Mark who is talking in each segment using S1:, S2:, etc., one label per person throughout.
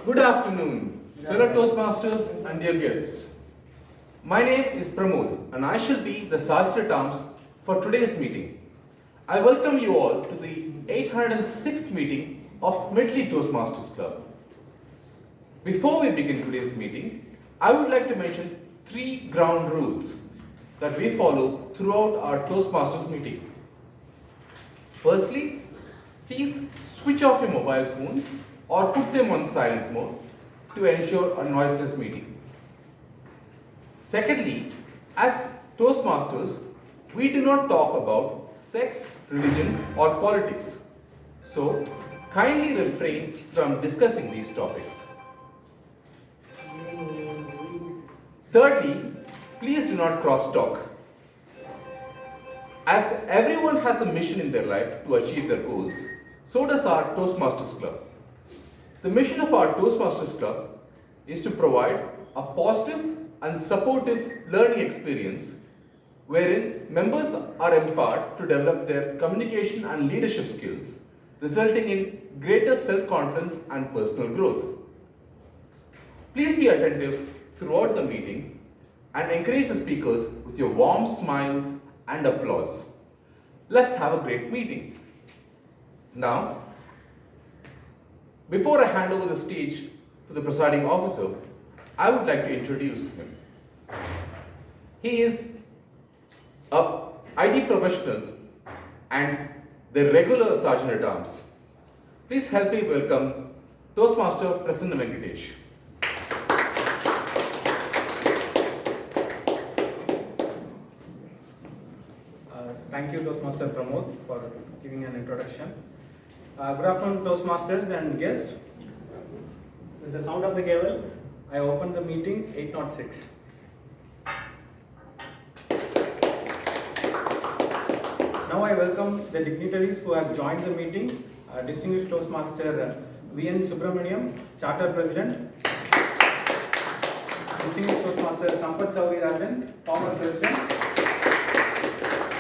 S1: Good afternoon, fellow Toastmasters and dear guests. My name is Pramod and I shall be the Sergeant at Arms for today's meeting. I welcome you all to the 806th meeting of Medley Toastmasters Club. Before we begin today's meeting, I would like to mention 3 ground rules that we follow throughout our Toastmasters meeting. Firstly, please switch off your mobile phones or put them on silent mode to ensure a noiseless meeting. Secondly, as Toastmasters, we do not talk about sex, religion or politics. So, kindly refrain from discussing these topics. Thirdly, please do not cross-talk. As everyone has a mission in their life to achieve their goals, so does our Toastmasters Club. The mission of our Toastmasters Club is to provide a positive and supportive learning experience wherein members are empowered to develop their communication and leadership skills, resulting in greater self-confidence and personal growth. Please be attentive throughout the meeting and encourage the speakers with your warm smiles and applause. Let's have a great meeting. Now, before I hand over the stage to the presiding officer, I would like to introduce him. He is an IT professional and the regular Sergeant at Arms. Please help me welcome Toastmaster Prasanna Venkatesh.
S2: Thank you, Toastmaster Pramod, for giving an introduction. Good afternoon, Toastmasters and guests. With the sound of the gavel, I open the meeting 806. Now I welcome the dignitaries who have joined the meeting. Distinguished Toastmaster V.N. Subramaniam, Charter President. Distinguished Toastmaster Sampath Saurirajan, former President.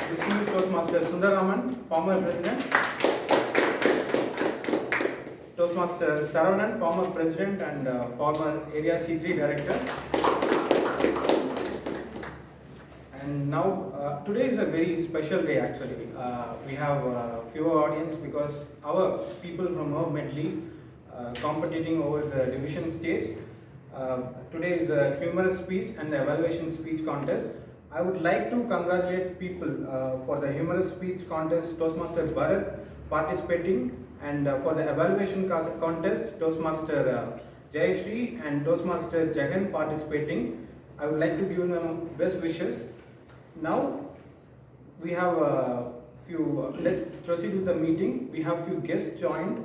S2: Distinguished Toastmaster Sundaraman, former President. Toastmaster Saravanan, former President and former Area C3 Director. And now, today is a very special day actually. We have fewer audience because our people from our Medley competing over the division stage. Today is a humorous speech and the evaluation speech contest. I would like to congratulate people for the humorous speech contest, Toastmaster Bharat participating, and for the evaluation contest, Toastmaster Jayashree and Toastmaster Jagan participating. I would like to give them best wishes. Now we have a few, let's proceed with the meeting. We have few guests joined.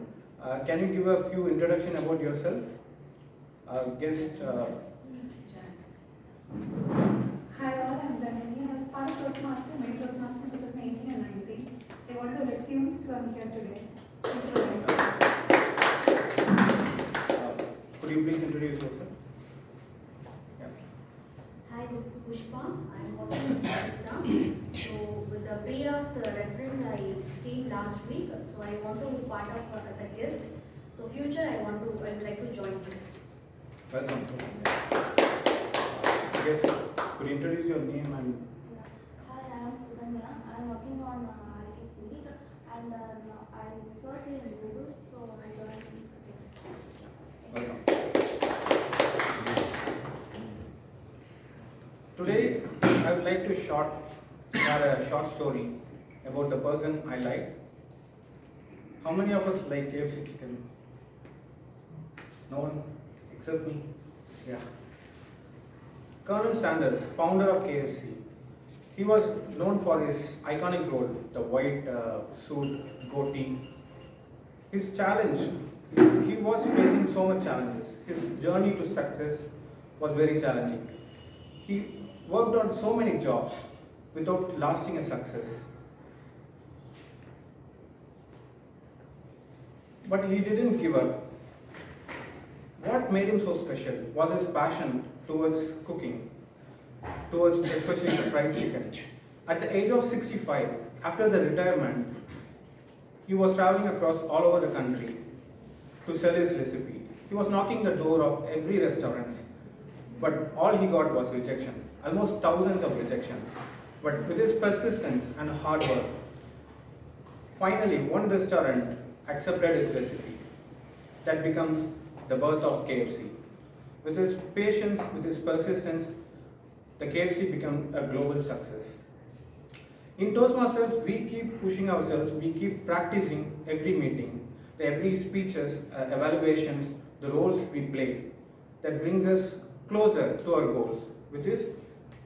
S2: Can you give a few introduction about yourself? Guest.
S3: Hi all, I'm Janani. I was part of Toastmaster, Medley Toastmaster in 2018 and 19. They wanted to resume, so I'm here today.
S2: Could you please introduce yourself? Yeah.
S4: Hi, this is Pushpa. I'm working in Star. So, with the previous reference, I came last week. So, I want to be part of as a guest. So, future, I would like to join you.
S2: Welcome. Yes. Could you introduce your name and?
S5: Hi, I am Sudhanya. I am working on IT field and I search in Google, so I joined this.
S2: Welcome. Today, I would like to share a short story about the person I like. How many of us like KFC chicken? No one except me. Yeah. Colonel Sanders, founder of KFC, he was known for his iconic role, the white suit, goatee. His challenge, he was facing so much challenges. His journey to success was very challenging. He worked on so many jobs without lasting a success. But he didn't give up. What made him so special was his passion towards cooking, towards especially the fried chicken. At the age of 65, after the retirement, he was traveling across all over the country to sell his recipe. He He was knocking the door of every restaurant, but all he got was rejection, almost thousands of rejection. But with his persistence and hard work, finally one restaurant accepted his recipe. That becomes the birth of KFC. With his patience, with his persistence, the KFC becomes a global success. In Toastmasters, we keep pushing ourselves, we keep practicing every meeting, every speeches, evaluations, the roles we play. That brings us closer to our goals, which is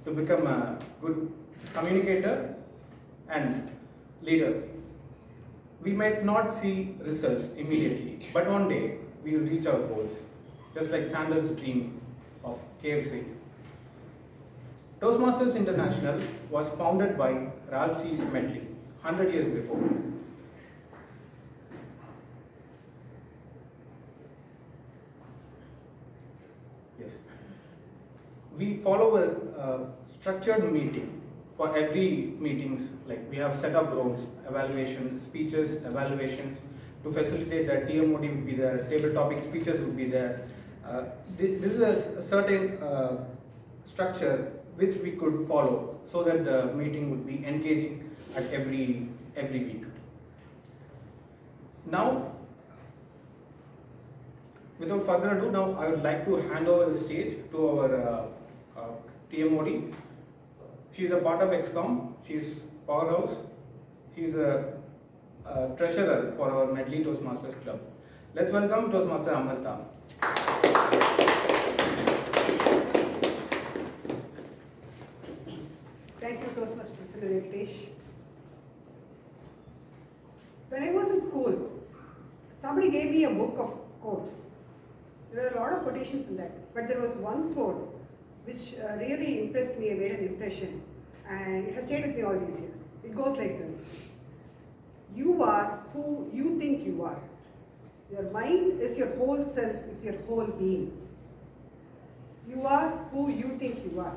S2: to become a good communicator and leader. We might not see results immediately, but one day we will reach our goals, just like Sanders' dream of KFC. Toastmasters International was founded by Ralph C. Medley 100 years before. Yes. We follow a structured meeting for every meetings, like we have set up roles, evaluation, speeches, evaluations. To facilitate that, TMOD would be there, table topic speeches would be there. This is a certain structure which we could follow so that the meeting would be engaging at every week. Now, without further ado, now I would like to hand over the stage to our TMOD. She is a part of XCOM. She is powerhouse. She is a treasurer for our Medley Toastmasters Club. Let's welcome Toastmaster Amarta.
S6: Thank you, Toastmaster President Venkatesh. When I was in school, somebody gave me a book of quotes. There were a lot of quotations in that, but there was one quote which really impressed me and made an impression, and it has stayed with me all these years. It goes like this: you are who you think you are. Your mind is your whole self, it's your whole being. You are who you think you are.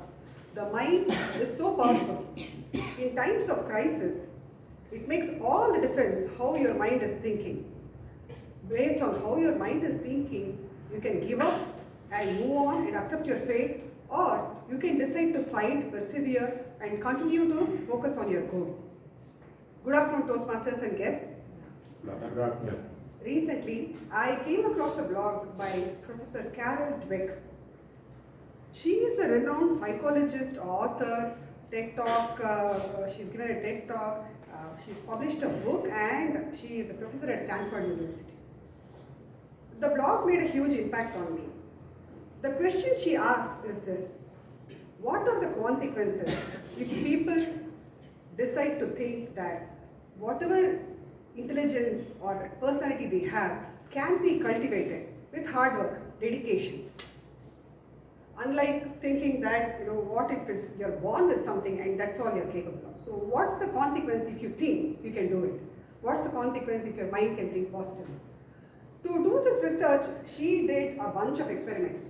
S6: The mind is so powerful. In times of crisis, it makes all the difference how your mind is thinking. Based on how your mind is thinking, you can give up and move on and accept your fate, or you can decide to fight, persevere, and continue to focus on your goal. Good afternoon, Toastmasters and guests.
S7: Good afternoon.
S6: Recently, I came across a blog by Professor Carol Dweck. She is a renowned psychologist, author, TED Talk, she's given a TED Talk, she's published a book, and she is a professor at Stanford University. The blog made a huge impact on me. The question she asks is this: what are the consequences if people decide to think that whatever intelligence or personality they have can be cultivated with hard work, dedication? Unlike thinking that, what if you're born with something and that's all you're capable of. So what's the consequence if you think you can do it? What's the consequence if your mind can think positively? To do this research, she did a bunch of experiments,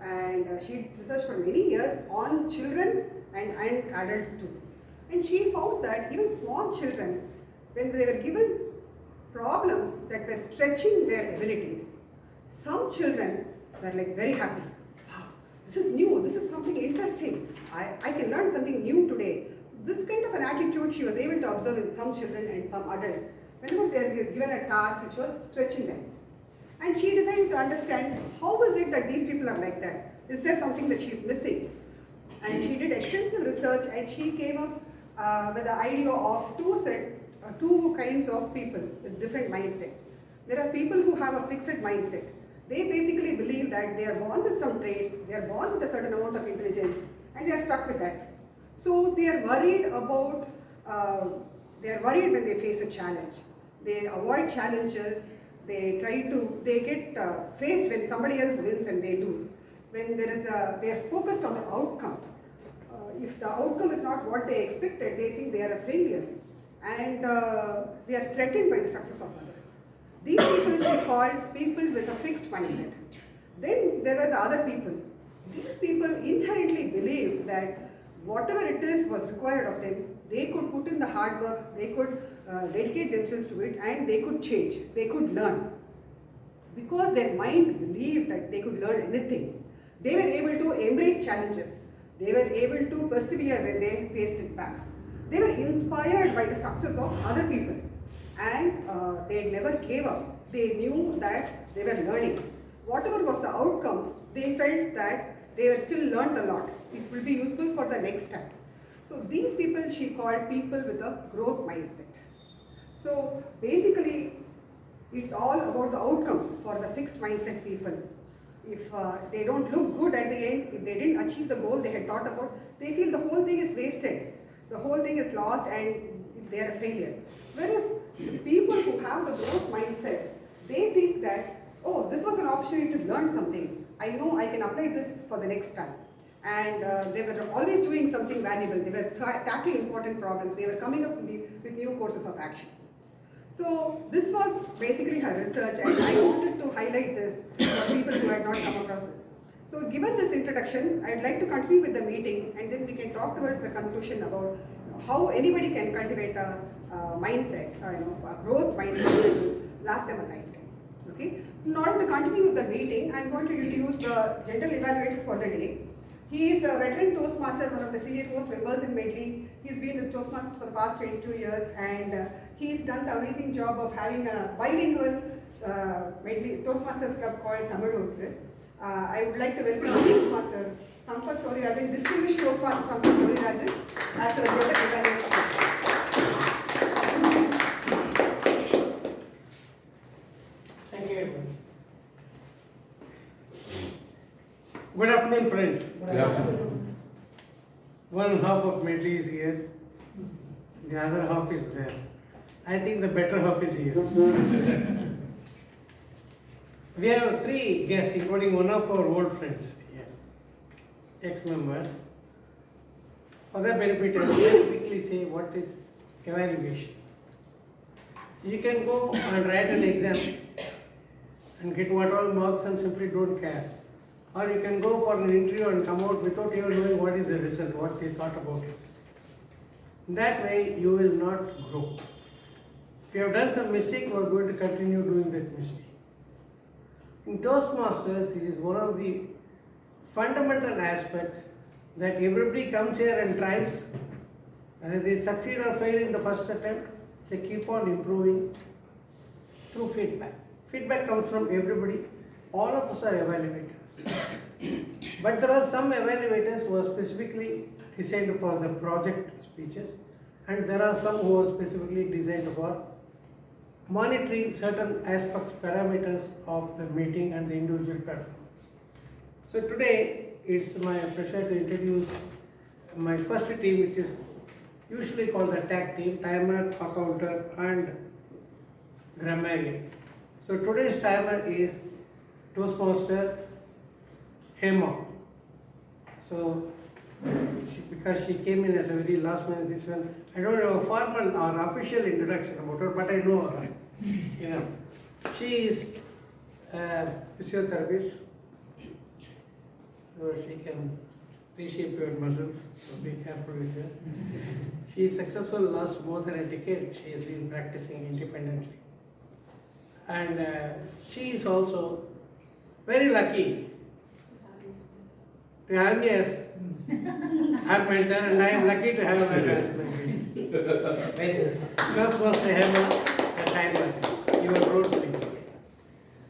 S6: and she researched for many years on children and adults too. And she found that even small children, when they were given problems that were stretching their abilities, some children were very happy. Wow, this is new, this is something interesting. I can learn something new today. This kind of an attitude she was able to observe in some children and some adults whenever they are given a task which was stretching them. And she decided to understand, how is it that these people are like that? Is there something that she is missing? And she did extensive research, and she came up with the idea of two kinds of people with different mindsets. There are people who have a fixed mindset. They basically believe that they are born with some traits, they are born with a certain amount of intelligence, and they are stuck with that. So they are worried about, when they face a challenge. They avoid challenges, they get faced when somebody else wins and they lose. When they are focused on the outcome. If the outcome is not what they expected, they think they are a failure. And they are threatened by the success of others. These people she called people with a fixed mindset. Then there were the other people. These people inherently believe that whatever it is was required of them, they could put in the hard work, they could dedicate themselves to it, and they could change, they could learn. because their mind believed that they could learn anything. They were able to embrace challenges. They were able to persevere when they faced setbacks. They were inspired by the success of other people, and they never gave up. They knew that they were learning. Whatever was the outcome, they felt that they were still learned a lot. It will be useful for the next time. So these people she called people with a growth mindset. So basically, it's all about the outcome for the fixed mindset people. If they don't look good at the end, if they didn't achieve the goal they had thought about, they feel the whole thing is wasted. The whole thing is lost and they are a failure. Whereas the people who have the growth mindset, they think that, oh, this was an opportunity to learn something. I know I can apply this for the next time. And they were always doing something valuable. They were tackling important problems. They were coming up with new courses of action. So this was basically her research, and I wanted to highlight this for people who had not come across this. So given this introduction, I'd like to continue with the meeting, and then we can talk towards the conclusion about how anybody can cultivate a mindset, a growth mindset to last them a lifetime. Okay. In order to continue with the meeting, I'm going to introduce the general evaluator for the day. He is a veteran Toastmaster, one of the senior most members in Medley. He's been with Toastmasters for the past 22 years, and he's done the amazing job of having a bilingual Medley Toastmasters club called Tamil. I would like to welcome Toastmaster Sampath Sourirajan, distinguished Toastmaster Sampath Sourirajan, as the general evaluator.
S8: Thank you very much. Good afternoon, friends.
S1: Good afternoon.
S8: One half of Medley is here. The other half is there. I think the better half is here. We have three guests, including one of our old friends here, ex-member. For their benefit, I will quickly say what is evaluation. You can go and write an exam and get what all marks and simply don't care. Or you can go for an interview and come out without even knowing what is the result, what they thought about it. That way you will not grow. If you have done some mistake, you are going to continue doing that mistake. In Toastmasters, it is one of the fundamental aspects that everybody comes here and tries. Whether they succeed or fail in the first attempt, they keep on improving through feedback. Feedback comes from everybody. All of us are evaluators. But there are some evaluators who are specifically designed for the project speeches, and there are some who are specifically designed for monitoring certain aspects, parameters of the meeting and the individual performance. So today, it's my pleasure to introduce my first team, which is usually called the tag team, timer, accounter, and grammarian. So today's timer is Toastmaster Hema. So because she came in as a very last minute, this one, I don't have a formal or official introduction about her, but I know her. She is a physiotherapist, so she can reshape your muscles, so be careful with her. She is successful last more than a decade. She has been practicing independently. And she is also very lucky to have me as her mentor, and I am lucky to have her as my mentor. Toastmaster Hema, the timer. Your role, please.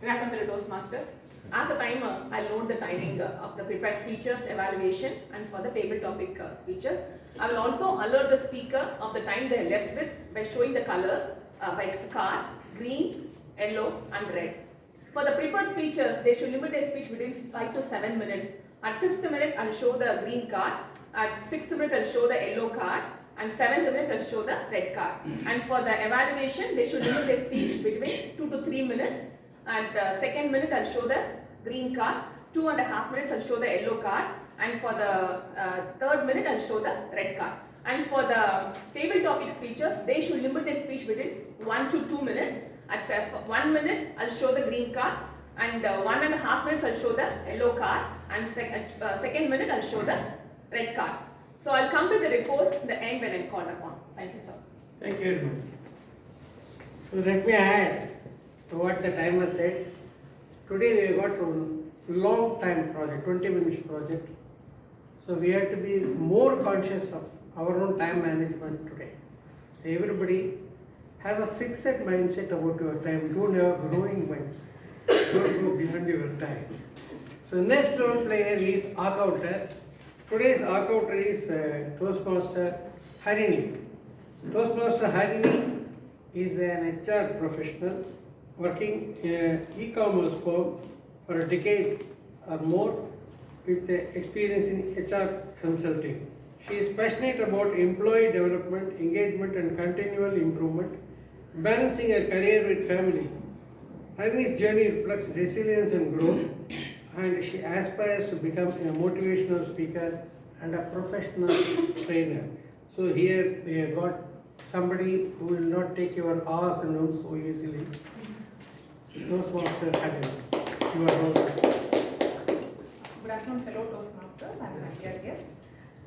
S9: Good afternoon, Toastmasters. As a timer, I'll note the timing of the prepared speeches, evaluation, and for the table topic speeches. I will also alert the speaker of the time they are left with by showing the colors by card, green, yellow, and red. For the prepared speeches, they should limit their speech between 5 to 7 minutes. At 5th minute, I'll show the green card. At 6th minute, I'll show the yellow card. And 7th minute, I'll show the red card. And for the evaluation, they should limit their speech between 2 to 3 minutes. And 2nd minute, I'll show the green card. 2.5 minutes, I'll show the yellow card. And for the 3rd minute, I'll show the red card. And for the table topic speeches, they should limit their speech between 1 to 2 minutes. At 1 minute, I'll show the green card. And 1.5 minutes, I'll show the yellow card. And 2nd minute, I'll show the red card. So I'll come to the report at the end when I'm called upon. Thank you, sir.
S8: Thank you very much. So let me add to what the timer said. Today we got a long time project, 20 minutes project. So we have to be more conscious of our own time management today. Everybody have a fixed mindset about your time. Don't have a growing mindset. Don't go beyond your time. So next role player is Akouter. Today's Akouter is Toastmaster Harini. Toastmaster Harini is an HR professional working in an e-commerce firm for a decade or more with experience in HR consulting. She is passionate about employee development, engagement and continual improvement, balancing her career with family. Harini's journey reflects resilience and growth, and she aspires to become a motivational speaker and a professional trainer. So here we have got somebody who will not take your ahs and ums so easily. Toastmaster Harini, you are welcome.
S10: Good afternoon, fellow Toastmasters. I am a dear guest.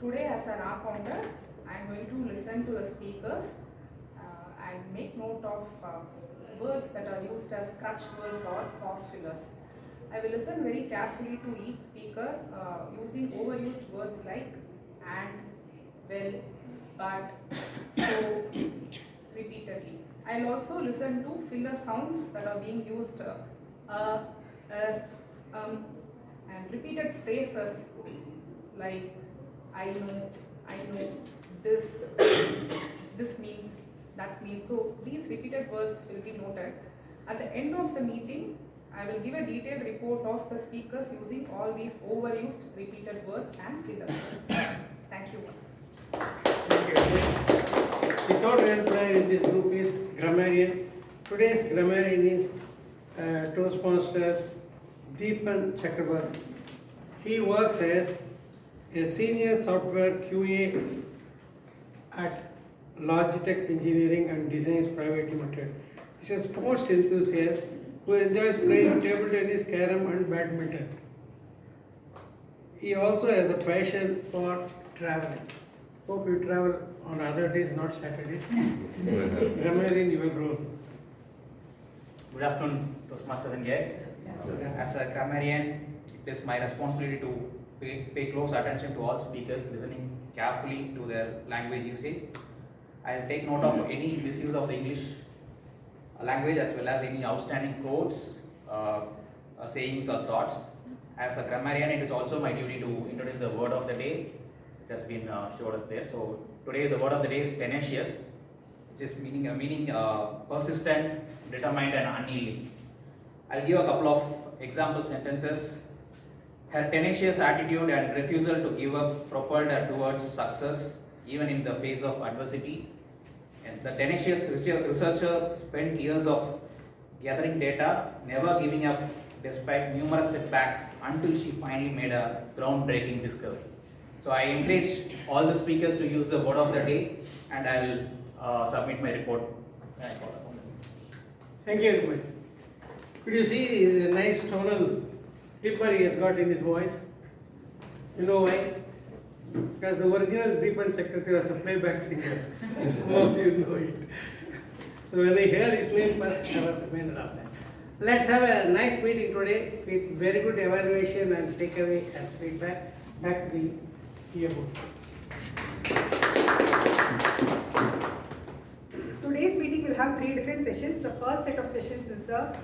S10: Today, as an counter, I am going to listen to the speakers and make note of words that are used as crutch words or pause fillers. I will listen very carefully to each speaker using overused words like and, well, but, so, repeatedly. I will also listen to filler sounds that are being used and repeated phrases like I know, this means, that means. So these repeated words will be noted. At the end of the meeting, I will give a detailed report of the speakers using all these overused repeated words and filler words. Thank you.
S8: Thank you. The third role player in this group is grammarian. Today's grammarian is Toastmaster Deepan Chakrabarti. He works as a senior software QA at Logitech Engineering and Designs Private Limited. He is a sports enthusiast who enjoys playing table tennis, carom and badminton. He also has a passion for traveling. Hope you travel on other days, not Saturdays. Grammarian, your role.
S11: Good afternoon, Toastmasters and guests. As a grammarian, it is my responsibility to pay close attention to all speakers, listening carefully to their language usage. I will take note of any misuse of the English language as well as any outstanding quotes, sayings or thoughts. As a grammarian, it is also my duty to introduce the word of the day, which has been showed up there. So today the word of the day is tenacious, which is meaning persistent, determined and unyielding. I'll give a couple of example sentences. Her tenacious attitude and refusal to give up propelled her towards success even in the face of adversity. And the tenacious researcher spent years of gathering data, never giving up despite numerous setbacks until she finally made a groundbreaking discovery. So I encourage all the speakers to use the word of the day, and I'll submit my report.
S8: Thank you, everybody. Could you see the nice tonal timbre he has got in his voice? You know why? Because the original Deepan Chakrabarti was a playback singer. Some of you know it. So when I heard his name first, I was amazed of that. Let's have a nice meeting today with very good evaluation and takeaway as feedback. Back to the yearbook.
S6: Today's meeting will have 3 different sessions. The first set of sessions is the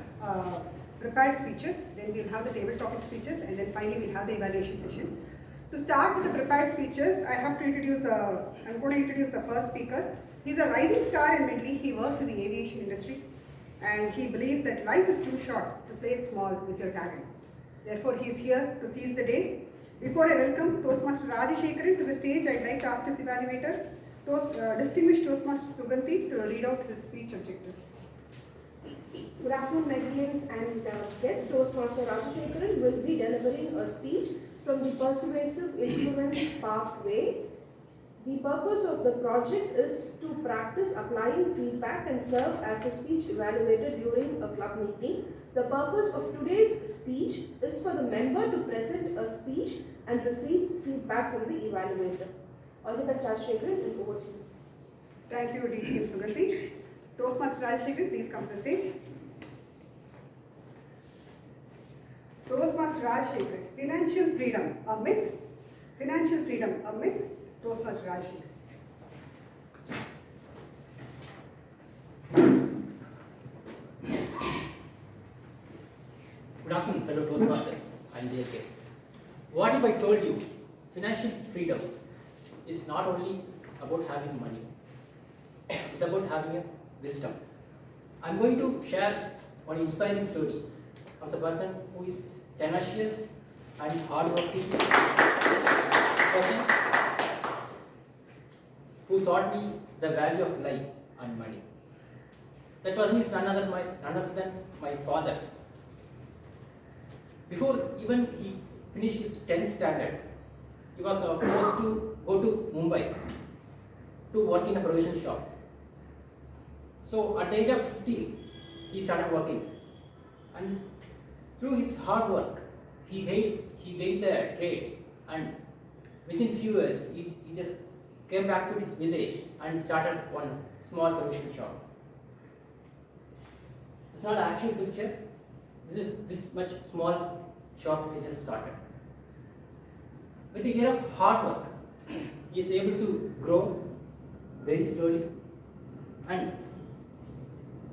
S6: prepared speeches, then we'll have the table topic speeches, and then finally we'll have the evaluation session. To start with the prepared speeches, I'm going to introduce the first speaker. He's a rising star in Medley. He works in the aviation industry, and he believes that life is too short to play small with your talents. Therefore, he's here to seize the day. Before I welcome Toastmaster Rajashekaran to the stage, I'd like to ask his evaluator, distinguished Toastmaster Suganti, to read out his speech objectives.
S12: Good afternoon, Medallians and guest. Toastmaster Rajashekaran will be delivering a speech from the Persuasive Influence Pathway. The purpose of the project is to practice applying feedback and serve as a speech evaluator during a club meeting. The purpose of today's speech is for the member to present a speech and receive feedback from the evaluator. All the best, Rajashekaran, and over to you.
S6: Thank you, DTM Suganti. Toastmaster Rajashekaran, please come to the stage. Rajshekhar, financial freedom, a myth? Financial freedom, a myth? Toastmaster Rajshekhar.
S13: Good afternoon, fellow Toastmasters and dear guests. What if I told you financial freedom is not only about having money, it's about having a wisdom. I'm going to share one inspiring story of the person who is tenacious and hardworking person who taught me the value of life and money. That person is none other than my father. Before even he finished his 10th standard, he was forced to go to Mumbai to work in a provision shop. So at the age of 15, he started working, and through his hard work, he gained the trade, and within few years, he just came back to his village and started one small provision shop. It's not an actual picture. This is this much small shop he just started. With a year of hard work, he is able to grow very slowly, and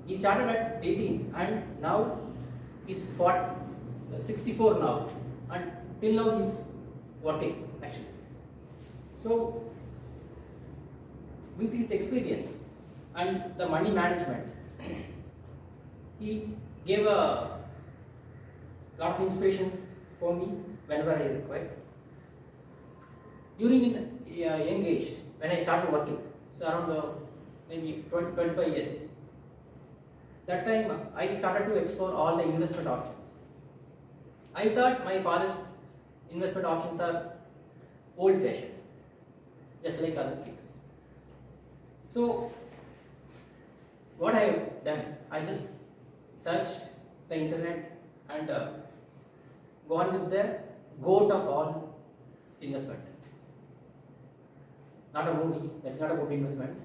S13: he started at 18 and now he's 64 now, and till now he's working actually. So with his experience and the money management, he gave a lot of inspiration for me whenever I require. During a young age, when I started working, so around maybe 25 years, that time I started to explore all the investment options. I thought my father's investment options are old-fashioned, just like other kids. So what I have done, I just searched the internet and gone with the goat of all investment. Not a movie, that's not a good investment,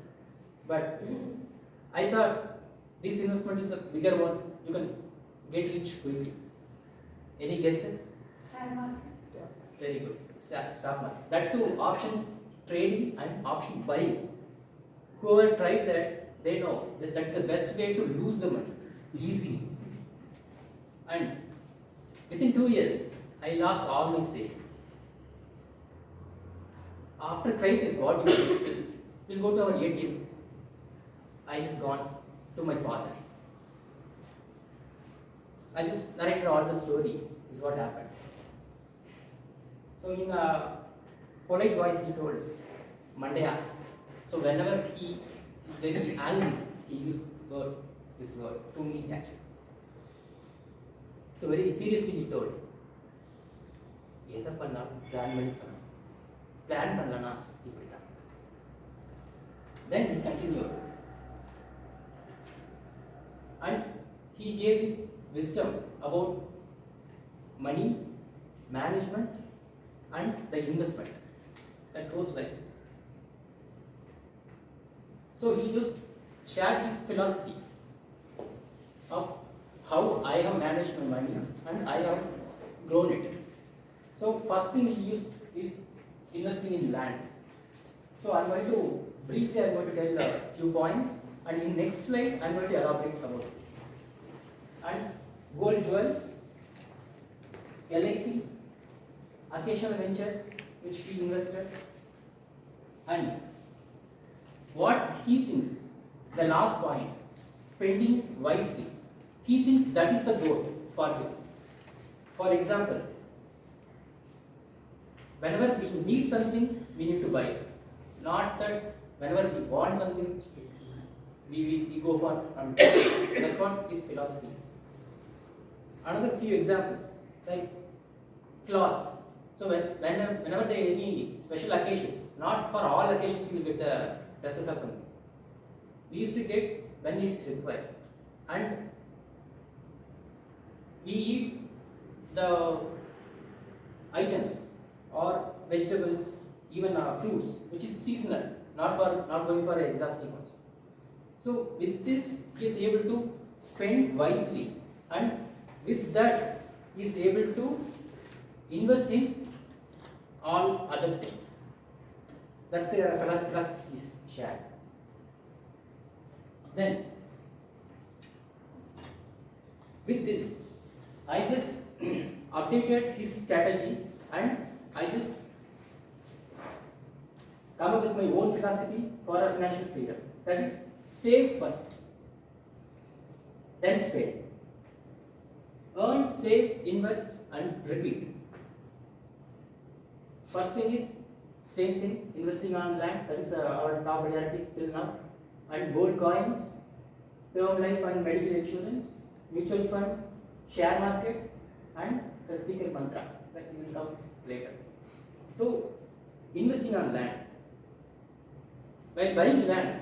S13: but I thought this investment is a bigger one, you can get rich quickly. Any guesses?
S3: Share market.
S13: Very good. Stock market. That too, options trading and option buying. Whoever tried that, they know that that's the best way to lose the money easily. And within 2 years, I lost all my savings. After crisis, what we do? We'll go to our ATM. I just gone to my father. I just narrated all the story. This is what happened. So in a polite voice, he told, Mandaya. So whenever he is very angry, he used this word to me actually. So very seriously he told, எதை பண்ணாலும் plan பண்ணி பண்ணணும். Plan பண்ணலனா இப்படிதான். Then he continued. And he gave his wisdom about money, management, and the investment that goes like this. So he just shared his philosophy of how I have managed my money and I have grown it. So first thing he used is investing in land. So I'm going to briefly tell a few points, and in next slide I'm going to elaborate about these things. And gold jewels, LIC, occasional ventures which he invested, and what he thinks, the last point, spending wisely. He thinks that is the goal for him. For example, whenever we need something, we need to buy it. Not that whenever we want something, we go for it. That's what his philosophy is. Another few examples, like clothes. So whenever there are any special occasions, not for all occasions we will get the dresses or something. We used to get when it's required. And we eat the items or vegetables, even fruits, which is seasonal, not going for exhausting ones. So with this, he is able to spend wisely, and with that, he is able to invest in all other things. That's a philosophy is shared. Then, with this, I just updated his strategy and I just come up with my own philosophy for our financial freedom. That is, save first, then spend. Earn, save, invest, and repeat. First thing is same thing, investing on land. That is our top priority till now. And gold coins, term life and medical insurance, mutual fund, share market, and the secret mantra that will come later. So, investing on land. While buying land,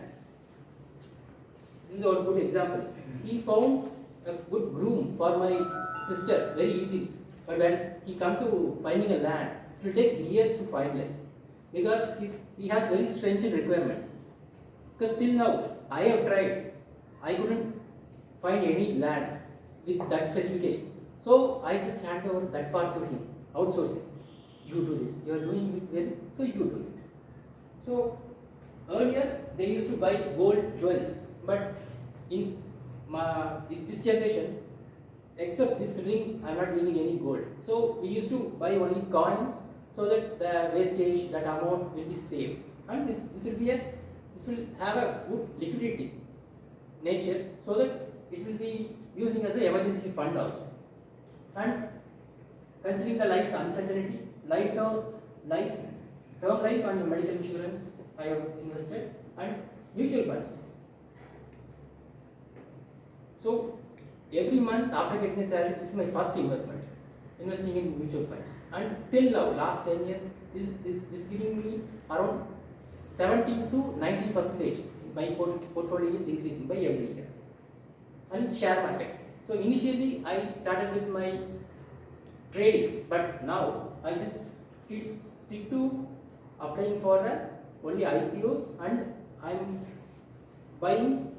S13: this is a good example. He found a good groom for my sister very easily. But when he come to finding a land, it will take years to finalize because he has very stringent requirements. Because till now, I have tried, I couldn't find any land with that specifications. So I just hand over that part to him, outsourcing. You do this, you are doing it well, so you do it. So earlier they used to buy gold jewels, but in this generation, except this ring, I am not using any gold. So we used to buy only coins so that the wastage, that amount will be saved. And this will have a good liquidity nature so that it will be using as an emergency fund also. And considering the life's uncertainty, term life and medical insurance I have invested, and mutual funds. So every month after getting a salary, this is my first investment, investing in mutual funds. And till now, last 10 years, this giving me around 17 to 19%. My portfolio is increasing by every year. And share market. So initially I started with my trading, but now I just stick to applying for only IPOs, and I'm buying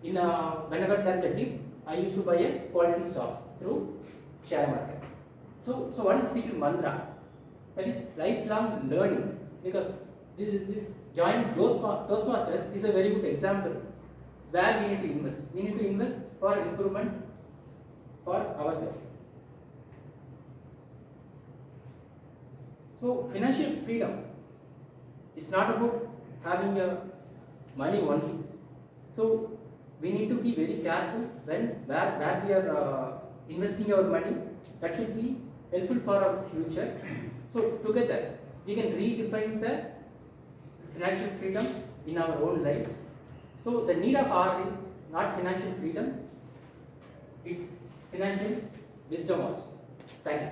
S13: in whenever there is a dip, I used to buy a quality stocks through share market. So what is the secret mantra? That is lifelong learning, because this joining Toastmasters is a very good example where we need to invest. We need to invest for improvement for ourselves. So financial freedom is not about having money only. So we need to be very careful where we are investing our money. That should be helpful for our future. So together we can redefine the financial freedom in our own lives. So the need of hour is not financial freedom, it's financial wisdom also. Thank you.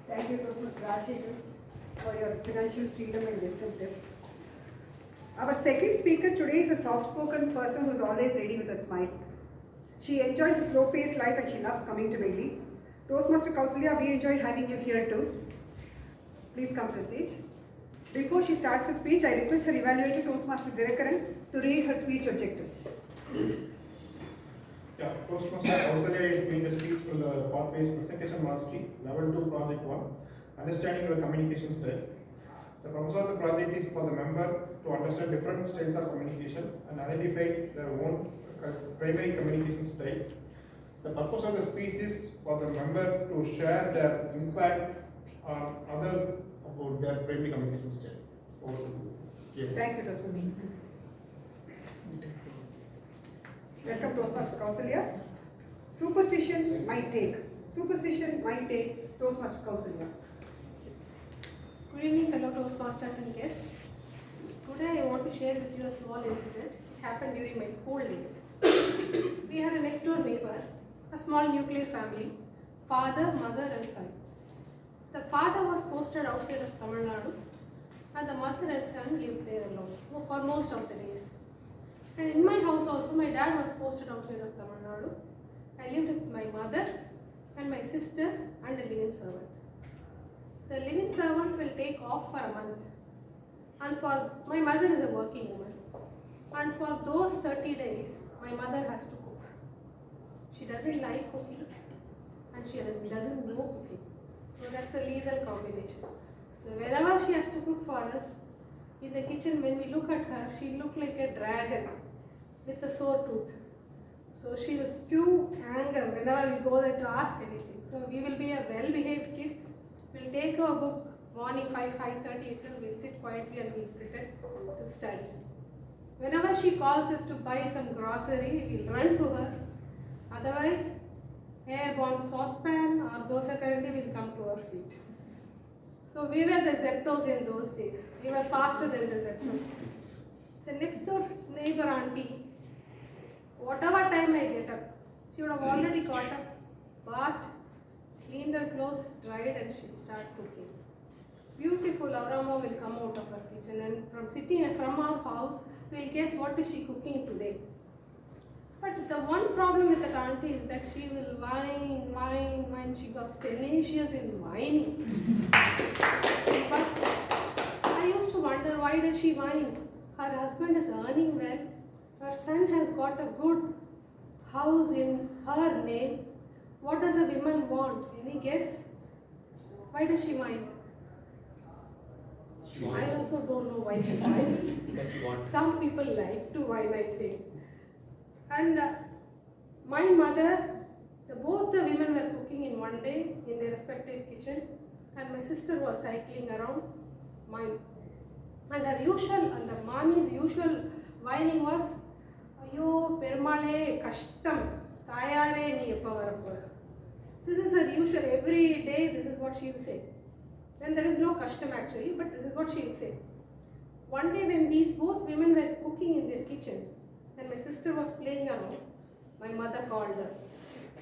S6: Thank you, Toastmaster Rajshekar, for your financial freedom and wisdom tips. Our second speaker today is a soft-spoken person who is always ready with a smile. She enjoys a slow-paced life and she loves coming to Medley. Toastmaster Kausalya, we enjoy having you here too. Please come to the stage. Before she starts her speech, I request her evaluator, Toastmaster Reco, to read her speech objectives.
S7: Yeah, Toastmaster Kausalya is giving the speech from the pathways presentation mastery, level 2, project 1, understanding your communication style. The purpose of the project is for the member to understand different styles of communication and identify their own primary communication style. The purpose of the speech is for the member to share their impact on others about their primary communication style.
S6: Thank you, Toastmaster. Welcome, Toastmaster Kausalya. Superstition might take Toastmaster Kausalya.
S12: Good evening, fellow Toastmasters and guests. Today I want to share with you a small incident which happened during my school days. We had a next door neighbor, a small nuclear family, father, mother and son. The father was posted outside of Tamil Nadu and the mother and son lived there alone for most of the days. And in my house also, my dad was posted outside of Tamil Nadu. I lived with my mother and my sisters and a living servant. The living servant will take off for a month. And for my mother is a working woman. And for those 30 days, my mother has to cook. She doesn't like cooking and she doesn't know cooking. So that's a lethal combination. So whenever she has to cook for us, in the kitchen, when we look at her, she looks like a dragon with a sore tooth. So she will spew anger whenever we go there to ask anything. So we will be a well-behaved kid. We'll take our book morning 5:30 itself. We'll sit quietly and we'll pretend to study. Whenever she calls us to buy some grocery, we'll run to her. Otherwise, airborne saucepan or dosa currently will come to our feet. So we were the Zeptos in those days. We were faster than the Zeptos. The next door neighbor auntie, whatever time I get up, she would have already got up, bathed, cleaned her clothes, dried, and she'll start cooking. Beautiful aroma will come out of her kitchen, and from sitting from our house, we'll guess what is she cooking today. But the one problem with that auntie is that she will whine. She was tenacious in whining. But I used to wonder, why does she whine? Her husband is earning well. Her son has got a good house in her name. What does a woman want? Any guess? Why does she whine? I also don't know why she whines.
S13: Because she wants.
S12: Some people like to whine, I think. And my mother, both the women were cooking in one day in their respective kitchen, and my sister was cycling around mine. And her usual, and the mommy's usual whining was, "Ayyo, permale kashtam, tayare nee eppa varapora." This is her usual, every day this is what she will say. When there is no custom actually, but this is what she will say. One day when these both women were cooking in their kitchen, and my sister was playing around, my mother called her.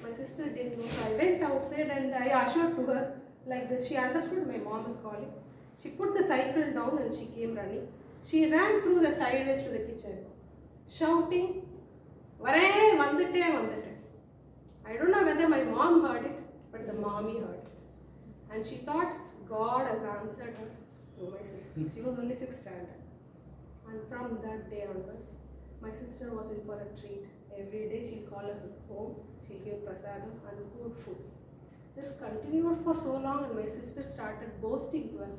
S12: My sister didn't know, so I went outside and I assured to her like this. She understood my mom is calling. She put the cycle down and she came running. She ran through the sideways to the kitchen, shouting, "Vare, vandute." I don't know whether my mom heard it, but the mommy heard it. And she thought God has answered her through my sister. She was only 6th standard. And from that day onwards, my sister was in for a treat. Every day she'll call her home, she'll give prasadam and good food. This continued for so long, and my sister started boasting to her.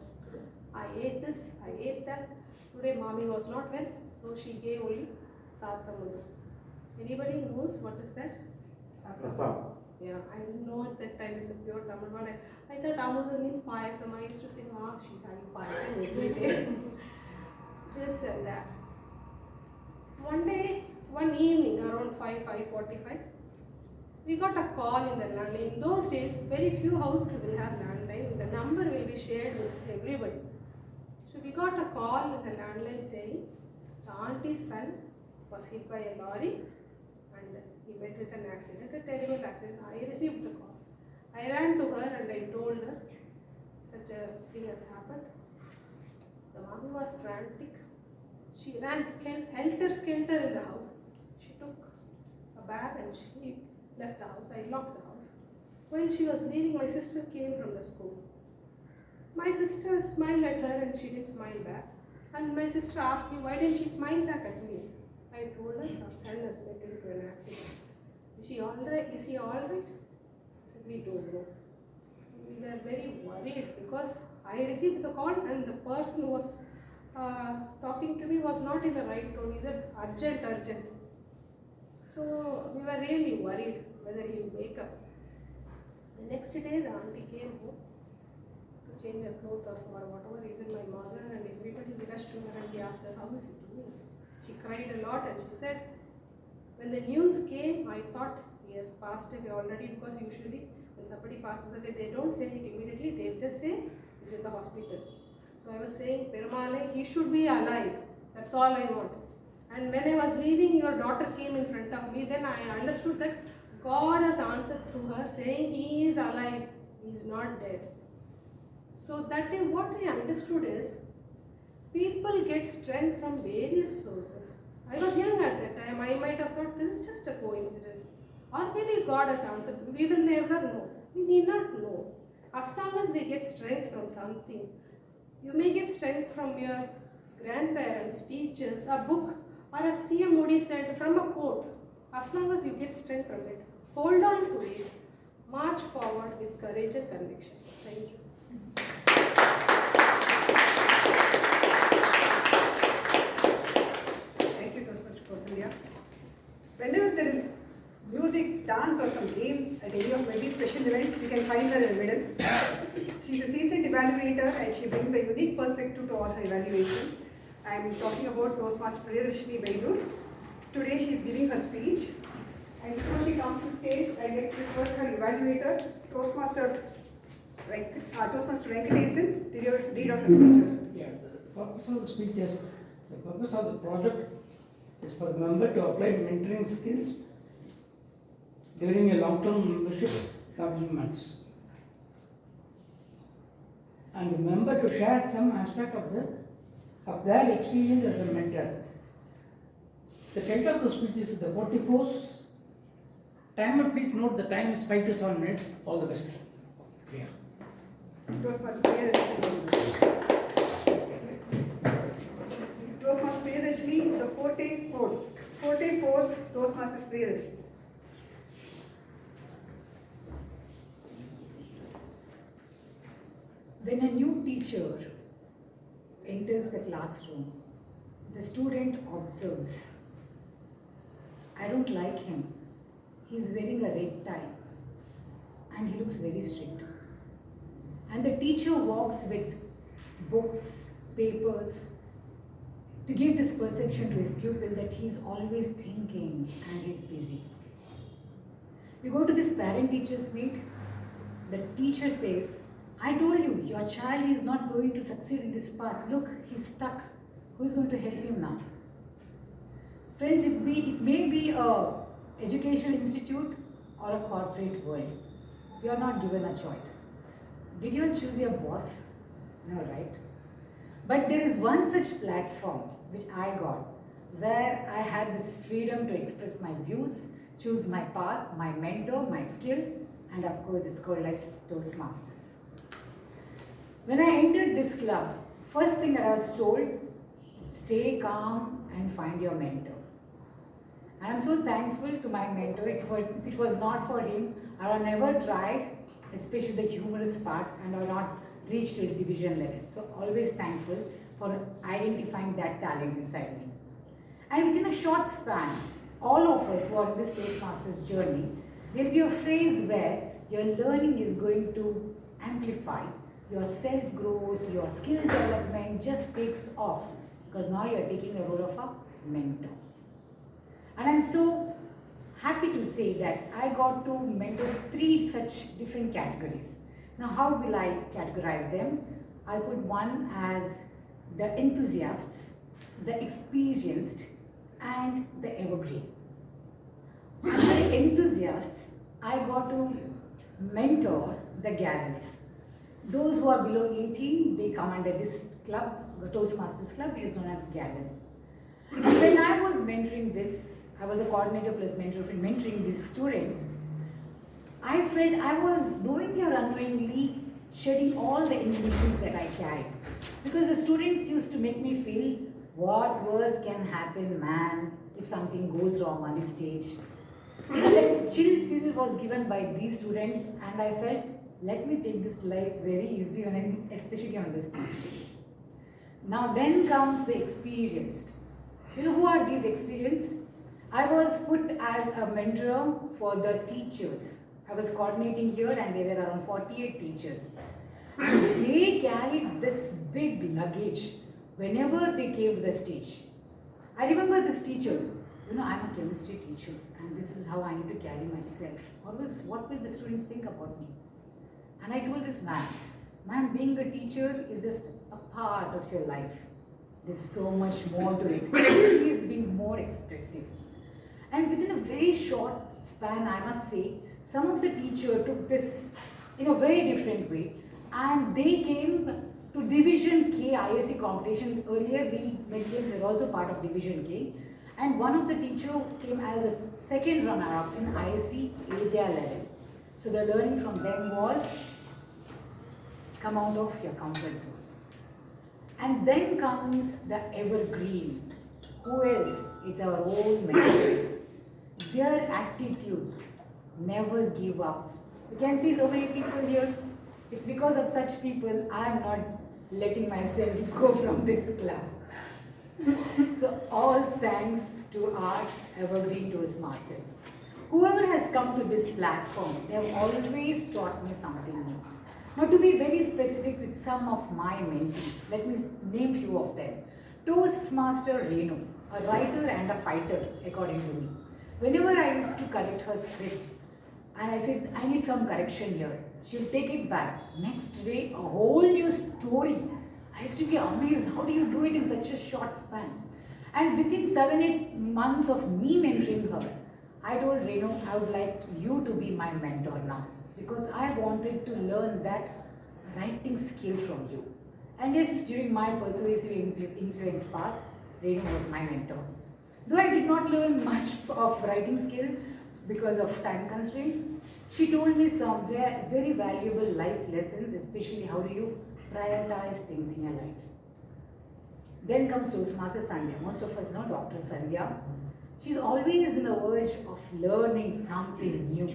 S12: I ate this, I ate that. Today mommy was not well, so she gave only Sathamudu. Anybody knows what is that?
S7: Rasam.
S12: Yeah, I didn't know at that time it's a pure Tamil word. I thought Amudu means payasam. I used to think, she's having payasam every day. This and that. One day, one evening around 5:45, we got a call in the landline. In those days, very few houses will have landline. The number will be shared with everybody. So we got a call in the landline saying the auntie's son was hit by a lorry and he met with an accident, a terrible accident. I received the call. I ran to her and I told her such a thing has happened. The mommy was frantic. She ran helter-skelter in the house. She took a bag and she left the house. I locked the house. While she was leaving, my sister came from the school. My sister smiled at her and she did smile back. And my sister asked me, why didn't she smile back at me? I told her, our son has met into an accident. Is he all right? I said, we don't know. We were very worried because I received the call and the person who was talking to me was not in the right tone, either urgent. So we were really worried whether he will wake up. The next day the auntie came home to change her clothes or for whatever reason. My mother and everybody rushed to her and we asked her, how is he doing? She cried a lot and she said, when the news came, I thought he has passed away already, because usually when somebody passes away, they don't say it immediately, they just say he's in the hospital. So I was saying, Permale, he should be alive. That's all I want. And when I was leaving, your daughter came in front of me. Then I understood that God has answered through her, saying he is alive. He is not dead. So that day, what I understood is, people get strength from various sources. I was young at that time. I might have thought this is just a coincidence. Or maybe God has answered. We will never know. We need not know. As long as they get strength from something. You may get strength from your grandparents, teachers, a book, or as T.M. Modi said, from a quote. As long as you get strength from it, hold on to it, march forward with courage and conviction. Thank you.
S6: Thank you, Toastmaster Kausalya. Whenever there is music, dance, or some games at any of Medley special events, we can find her in the middle. She's a seasoned evaluator and she brings a unique perspective to all her evaluations. I'm talking about Toastmaster Priyadarshini Baidur. Today she is giving her speech. And before she comes to stage, I'd like to request her evaluator, Toastmaster Venkatesan, to read out her speech.
S14: Yeah, the purpose of the speech is, the purpose of the project is for the member to apply mentoring skills during a long-term membership complements. And the member to share some aspect of their experience as a mentor. The title of the speech is The 44th. Timer, please note the time is 5 to 7 minutes. All the best. Yeah.
S6: Toastmaster Priyadarshini, the Forte Force. Forte Force, Toastmaster Priyadarshini.
S15: When a new teacher enters the classroom, the student observes. I don't like him. He's wearing a red tie and he looks very strict. And the teacher walks with books, papers, to give this perception to his pupil that he's always thinking and he's busy. We go to this parent-teachers meet, the teacher says, I told you, your child is not going to succeed in this path. Look, he's stuck. Who's going to help him now? Friends, it may be a educational institute or a corporate world. You are not given a choice. Did you choose your boss? No, right? But there is one such platform which I got where I had this freedom to express my views, choose my path, my mentor, my skill, and of course it's called as Toastmasters. When I entered this club, first thing that I was told, stay calm and find your mentor. And I'm so thankful to my mentor. If it was not for him, I would have never tried, especially the humorous part, and I would not reached to a division level. So always thankful for identifying that talent inside me. And within a short span, all of us who are in this Toastmasters journey, there will be a phase where your learning is going to amplify, your self-growth, your skill development just takes off, because now you are taking the role of a mentor. And I'm so happy to say that I got to mentor 3 such different categories. Now how will I categorize them? I'll put one as the enthusiasts, the experienced, and the evergreen. Under the enthusiasts, I got to mentor the gallants. Those who are below 18, they come under this club, the Toastmasters Club, which is known as Gallant. And when I was mentoring this, I was a coordinator plus mentor in mentoring these students. I felt I was knowingly or unknowingly shedding all the inhibitions that I carried. Because the students used to make me feel, what worse can happen, man, if something goes wrong on the stage. That chill pill was given by these students, and I felt, let me take this life very easy, and especially on the stage. Now then comes the experienced. You know who are these experienced? I was put as a mentor for the teachers. I was coordinating here and there were around 48 teachers. And they carried this big luggage whenever they came to the stage. I remember this teacher, you know, I'm a chemistry teacher and this is how I need to carry myself. Always, what will the students think about me? And I told this man, being a teacher is just a part of your life. There's so much more to it. Please be more expressive. And within a very short span, I must say, some of the teachers took this in a very different way, and they came to Division K ISC competition. Earlier, we Medleys were also part of Division K, and one of the teachers came as a second runner-up in ISC area level. So the learning from them was, come out of your comfort zone. And then comes the evergreen. Who else? It's our own mentors. their attitude, never give up. You can see so many people here. It's because of such people I am not letting myself go from this club. So all thanks to our evergreen Toastmasters. Whoever has come to this platform, they have always taught me something new. Now to be very specific with some of my mentees, let me name few of them. Toastmaster Reco, a writer and a fighter according to me. Whenever I used to correct her script and I said, I need some correction here, she'll take it back. Next day, a whole new story. I used to be amazed, how do you do it in such a short span? And within 7-8 months of me mentoring her, I told Reco, I would like you to be my mentor now, because I wanted to learn that writing skill from you. And yes, during my persuasive influence path, Reco was my mentor. Though I did not learn much of writing skill because of time constraint, she told me some very valuable life lessons, especially how do you prioritize things in your lives. Then comes Toastmaster Sandhya. Most of us know Dr. Sandhya. She's always in the verge of learning something new.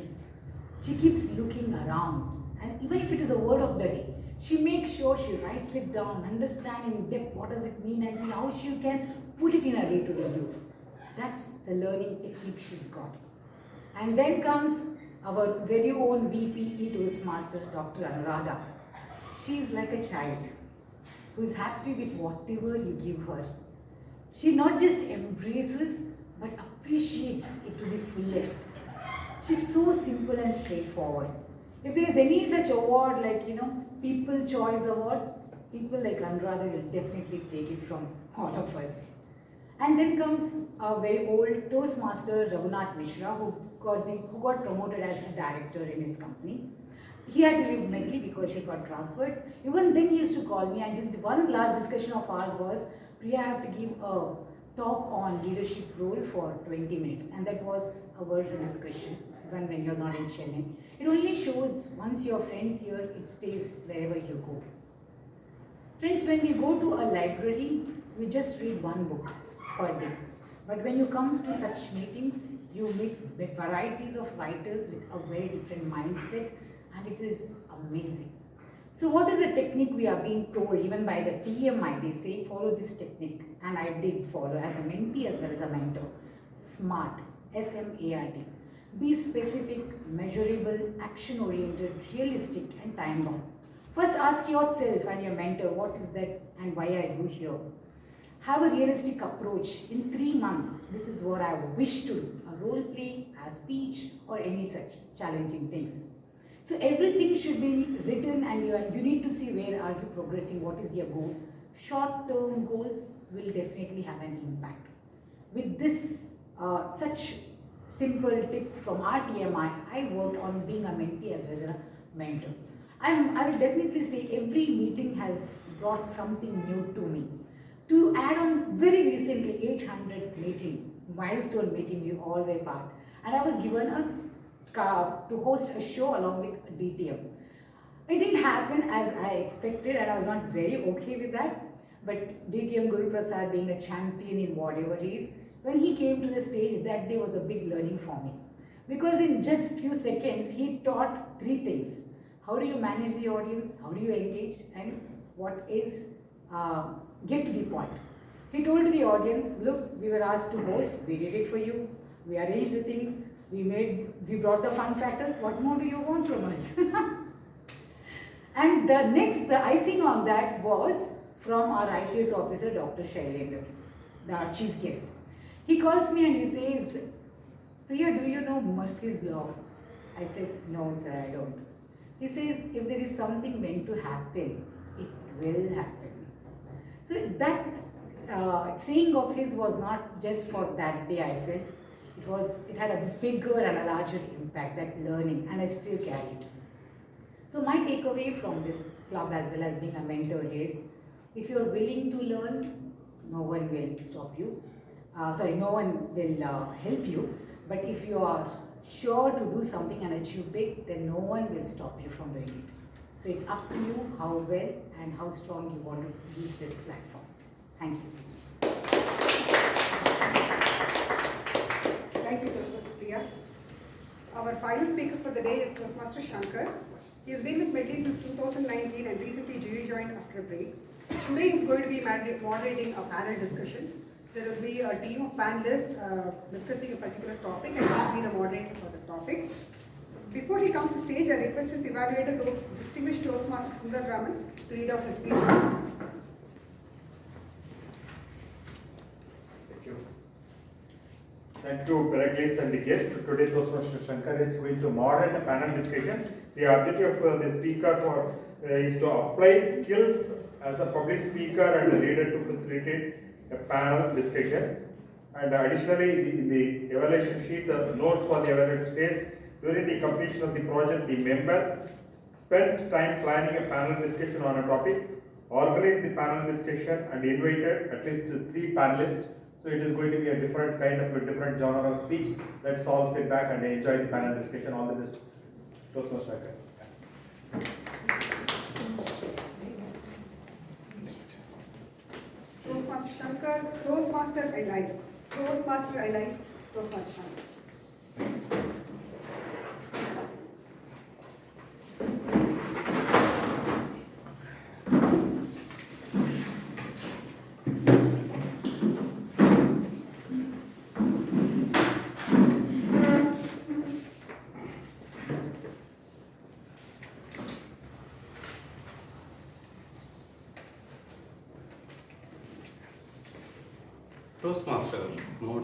S15: She keeps looking around, and even if it is a word of the day, she makes sure she writes it down, understand in depth what does it mean, and see how she can put it in her day-to-day use. That's the learning technique she's got. And then comes our very own VPE Toastmaster, Dr. Anuradha. She's like a child who is happy with whatever you give her. She not just embraces but appreciates it to the fullest. She's so simple and straightforward. If there is any such award like, People Choice Award, people like Anuradha will definitely take it from all of us. And then comes a very old Toastmaster, Raghunath Mishra, who got promoted as a director in his company. He had to leave Medley because he got transferred. Even then he used to call me, and his one last discussion of ours was, Priya, I have to give a talk on leadership role for 20 minutes. And that was our discussion when he was not in Chennai. It only shows once your friends here, it stays wherever you go. Friends, when we go to a library, we just read one book per day. But when you come to such meetings, you meet varieties of writers with a very different mindset, and it is amazing. So what is the technique we are being told, even by the TMI, they say, follow this technique. And I did follow as a mentee as well as a mentor. SMART, S-M-A-R-T. Be specific, measurable, action-oriented, realistic, and time-bound. First ask yourself and your mentor, what is that and why are you here? Have a realistic approach. In 3 months, this is what I wish to do. A role play, a speech, or any such challenging things. So everything should be written, and you need to see where are you progressing, what is your goal. Short-term goals will definitely have an impact. With this, such simple tips from our TMI, I worked on being a mentee as well as a mentor. I will definitely say every meeting has brought something new to me. To add on, very recently, 800th meeting, milestone meeting, we all were part. And I was given a to host a show along with DTM. It didn't happen as I expected, and I was not very okay with that. But DTM Guru Prasad, being a champion in whatever he is, when he came to the stage, that day was a big learning for me. Because in just few seconds, he taught 3 things. How do you manage the audience? How do you engage? And what is, get to the point. He told the audience, look, we were asked to host, we did it for you, we arranged the things, we brought the fun factor, what more do you want from us? And the icing on that was from our IPS officer, Dr. Shailendra, our chief guest. He calls me and he says, Priya, do you know Murphy's Law? I said, no sir, I don't. He says, if there is something meant to happen, it will happen. So that saying of his was not just for that day, I felt. It had a bigger and a larger impact, that learning, and I still carry it. So my takeaway from this club as well as being a mentor is, if you're willing to learn, no one will stop you. No one will help you. But if you are sure to do something and achieve big, then no one will stop you from doing it. So it's up to you how well and how strong you want to use this platform. Thank you.
S6: Thank you, Toastmaster Priya. speaker for the day is Toastmaster Shankar. He has been with Medley since 2019 and recently jury joined after a break. Today he is going to be moderating a panel discussion. There will be a team of panelists discussing a particular topic and he will be the moderator for the topic. Before he comes to stage, I request his evaluator, distinguished Toastmaster Sundar Raman, to read out his speech.
S16: Thank you, Pericles and the guest. Today, Toastmaster Shankar is going to moderate the panel discussion. The objective of the speaker is to apply skills as a public speaker and a leader to facilitate a panel discussion. And additionally, in the evaluation sheet, the notes for the evaluator says, during the completion of the project, the member spent time planning a panel discussion on a topic, organized the panel discussion, and invited at least 3 panelists. So it is going to be a different kind of a different genre of speech. Let's all sit back and enjoy the panel discussion. All the best. Toastmaster Shankar.
S6: Toastmaster Shankar, Toastmaster and I. Toastmaster and I. Toastmaster Shankar.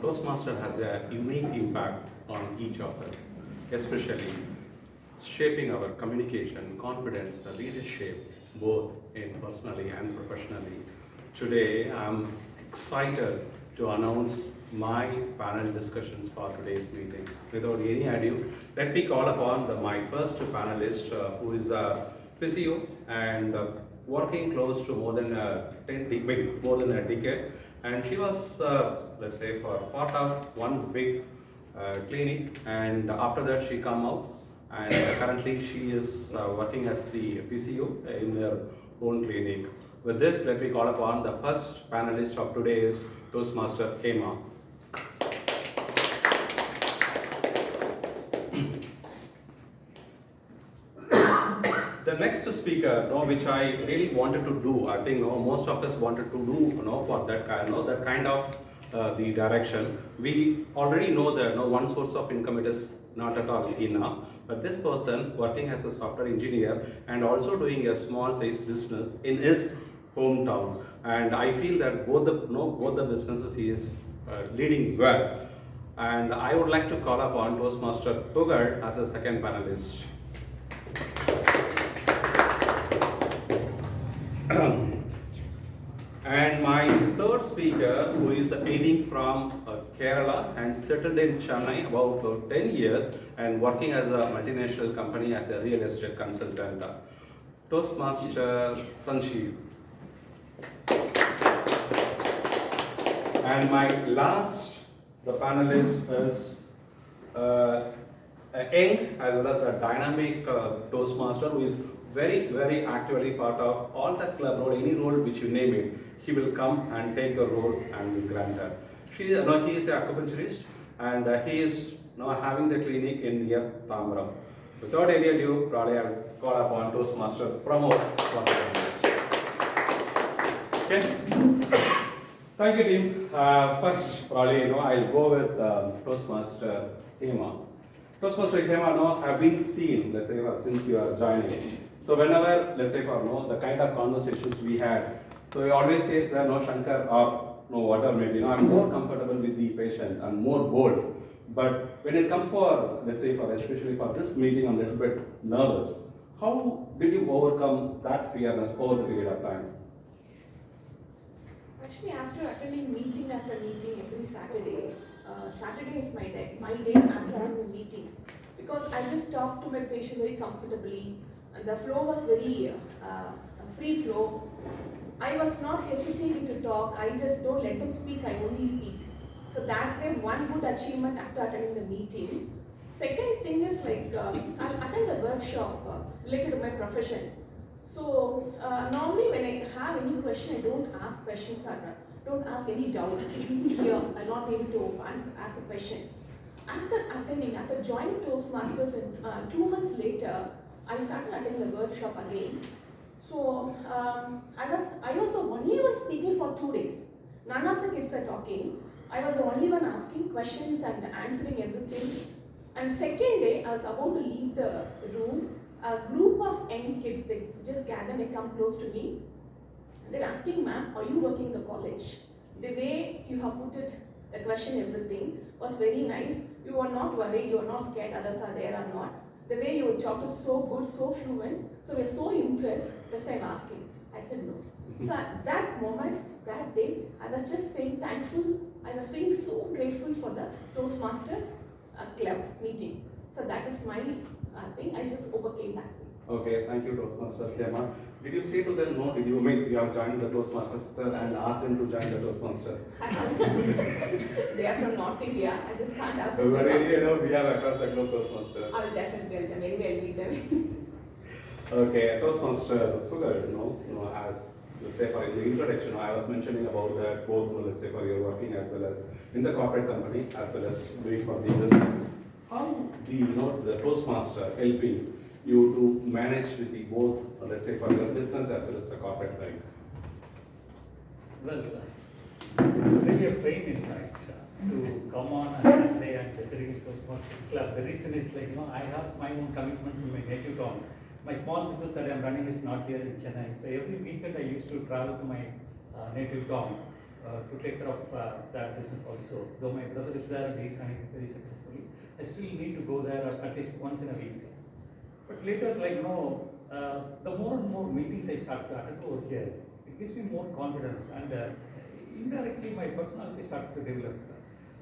S17: Toastmaster has a unique impact on each of us, especially shaping our communication, confidence, leadership, both in personally and professionally. Today, I'm excited to announce my panel discussions for today's meeting. Without any ado, let me call upon my first panelist, who is a physio and working close to more than a decade. And she was, let's say, for part of one big clinic, and after that she come out, and currently she is working as the physio in her own clinic. With this, let me call upon the first panelist of today's Toastmaster, Hema. The next speaker, which I really wanted to do, I think most of us wanted to do, for that kind of the direction. We already know that one source of income, it is not at all enough. But this person working as a software engineer and also doing a small size business in his hometown, and I feel that both the businesses he is leading well. And I would like to call upon Toastmaster Pugad as a second panelist. And my third speaker, who is hailing from Kerala and settled in Chennai about 10 years and working as a multinational company as a real estate consultant, Toastmaster Sanjeev. And my last, the panelist is a young as well as a dynamic Toastmaster who is very actively part of all the club role, any role which you name it, he will come and take the role and will grant her. He is an acupuncturist and he is having the clinic in near Tambaram. Without any ado, probably I will call upon Toastmaster Pramod for the panelist. Okay. Thank you, team. First, probably I'll go with Toastmaster Hema. Toastmaster Hema, have been seen, let's say, since you are joining. So whenever, let's say, for the kind of conversations we had, so he always says that Shankar or whatever maybe, I'm more comfortable with the patient and more bold. But when it comes for, let's say, especially for this meeting, I'm a little bit nervous. How did you overcome that fearness over the period of time?
S9: Actually, after attending meeting after meeting every Saturday, Saturday is my day after having a meeting, because I just talk to my patient very comfortably, and the flow was very free flow. I was not hesitating to talk. I just don't let them speak. I only speak. So that way, one good achievement after attending the meeting. Second thing is I'll attend a workshop related to my profession. So normally when I have any question, I don't ask questions or don't ask any doubt. If people here, I'll not be able to ask a question. After joining Toastmasters, 2 months later, I started attending the workshop again. So I was the only one speaking for 2 days. None of the kids were talking. I was the only one asking questions and answering everything. And second day, I was about to leave the room. A group of young kids, they just gathered and come close to me. They're asking, ma'am, are you working in the college? The way you have put it, the question, everything was very nice. You are not worried, you are not scared others are there or not. The way you talked is so good, so fluent. So we're so impressed. That's why I'm asking. I said no. So at that moment, that day, I was just saying thankful. I was feeling so grateful for the Toastmasters club meeting. So that is my thing. I just overcame that.
S17: Okay, thank you, Toastmaster Kema. Did you say to them no? Did you make you have joined the Toastmasters and ask them to join the Toastmaster?
S9: They are from North India. I just can't ask them.
S17: But anyway, we have across the globe Toastmaster.
S9: I will definitely tell them. Anyway, I'll meet them.
S17: Okay, Toastmaster Sugar, as let's say for the introduction, I was mentioning about that both, let's say for your working as well as in the corporate company as well as doing for the business. How the Toastmaster helping you to manage with the both, let's say for your business as well as the corporate life?
S18: Well, it's really a pain in fact to come on and Saturday and visiting Toastmasters Club. The reason is I have my own commitments in my native town. My small business that I'm running is not here in Chennai. So every weekend I used to travel to my native town to take care of that business also. Though my brother is there and he's running very successfully, I still need to go there at least once in a week. But later, the more and more meetings I start to attend over here, it gives me more confidence and indirectly my personality started to develop.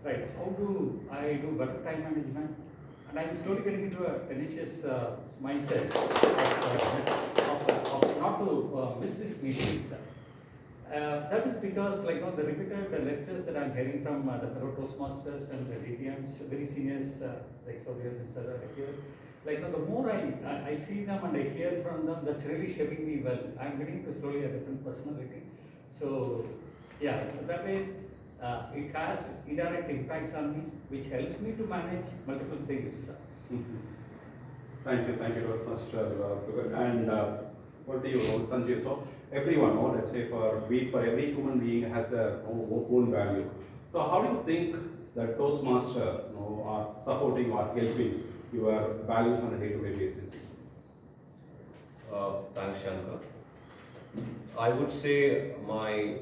S18: Right, how do I do better time management? And I'm slowly getting into a tenacious mindset of not to miss these meetings. That is because the repeated lectures that I'm hearing from the fellow Toastmasters and the DTMs, very seniors like Saudiyas and Sarah here, the more I see them and I hear from them, that's really shaping me well. I'm getting to slowly a different personality. So yeah, so that way it has indirect impacts on me, which helps me to manage multiple things.
S17: Thank you, Toastmaster. And what do you know, Sanjeev? So everyone, let's say for every human being has their own value. So how do you think that Toastmaster are supporting or helping your values on a day-to-day basis?
S19: Thanks, Shankar. I would say my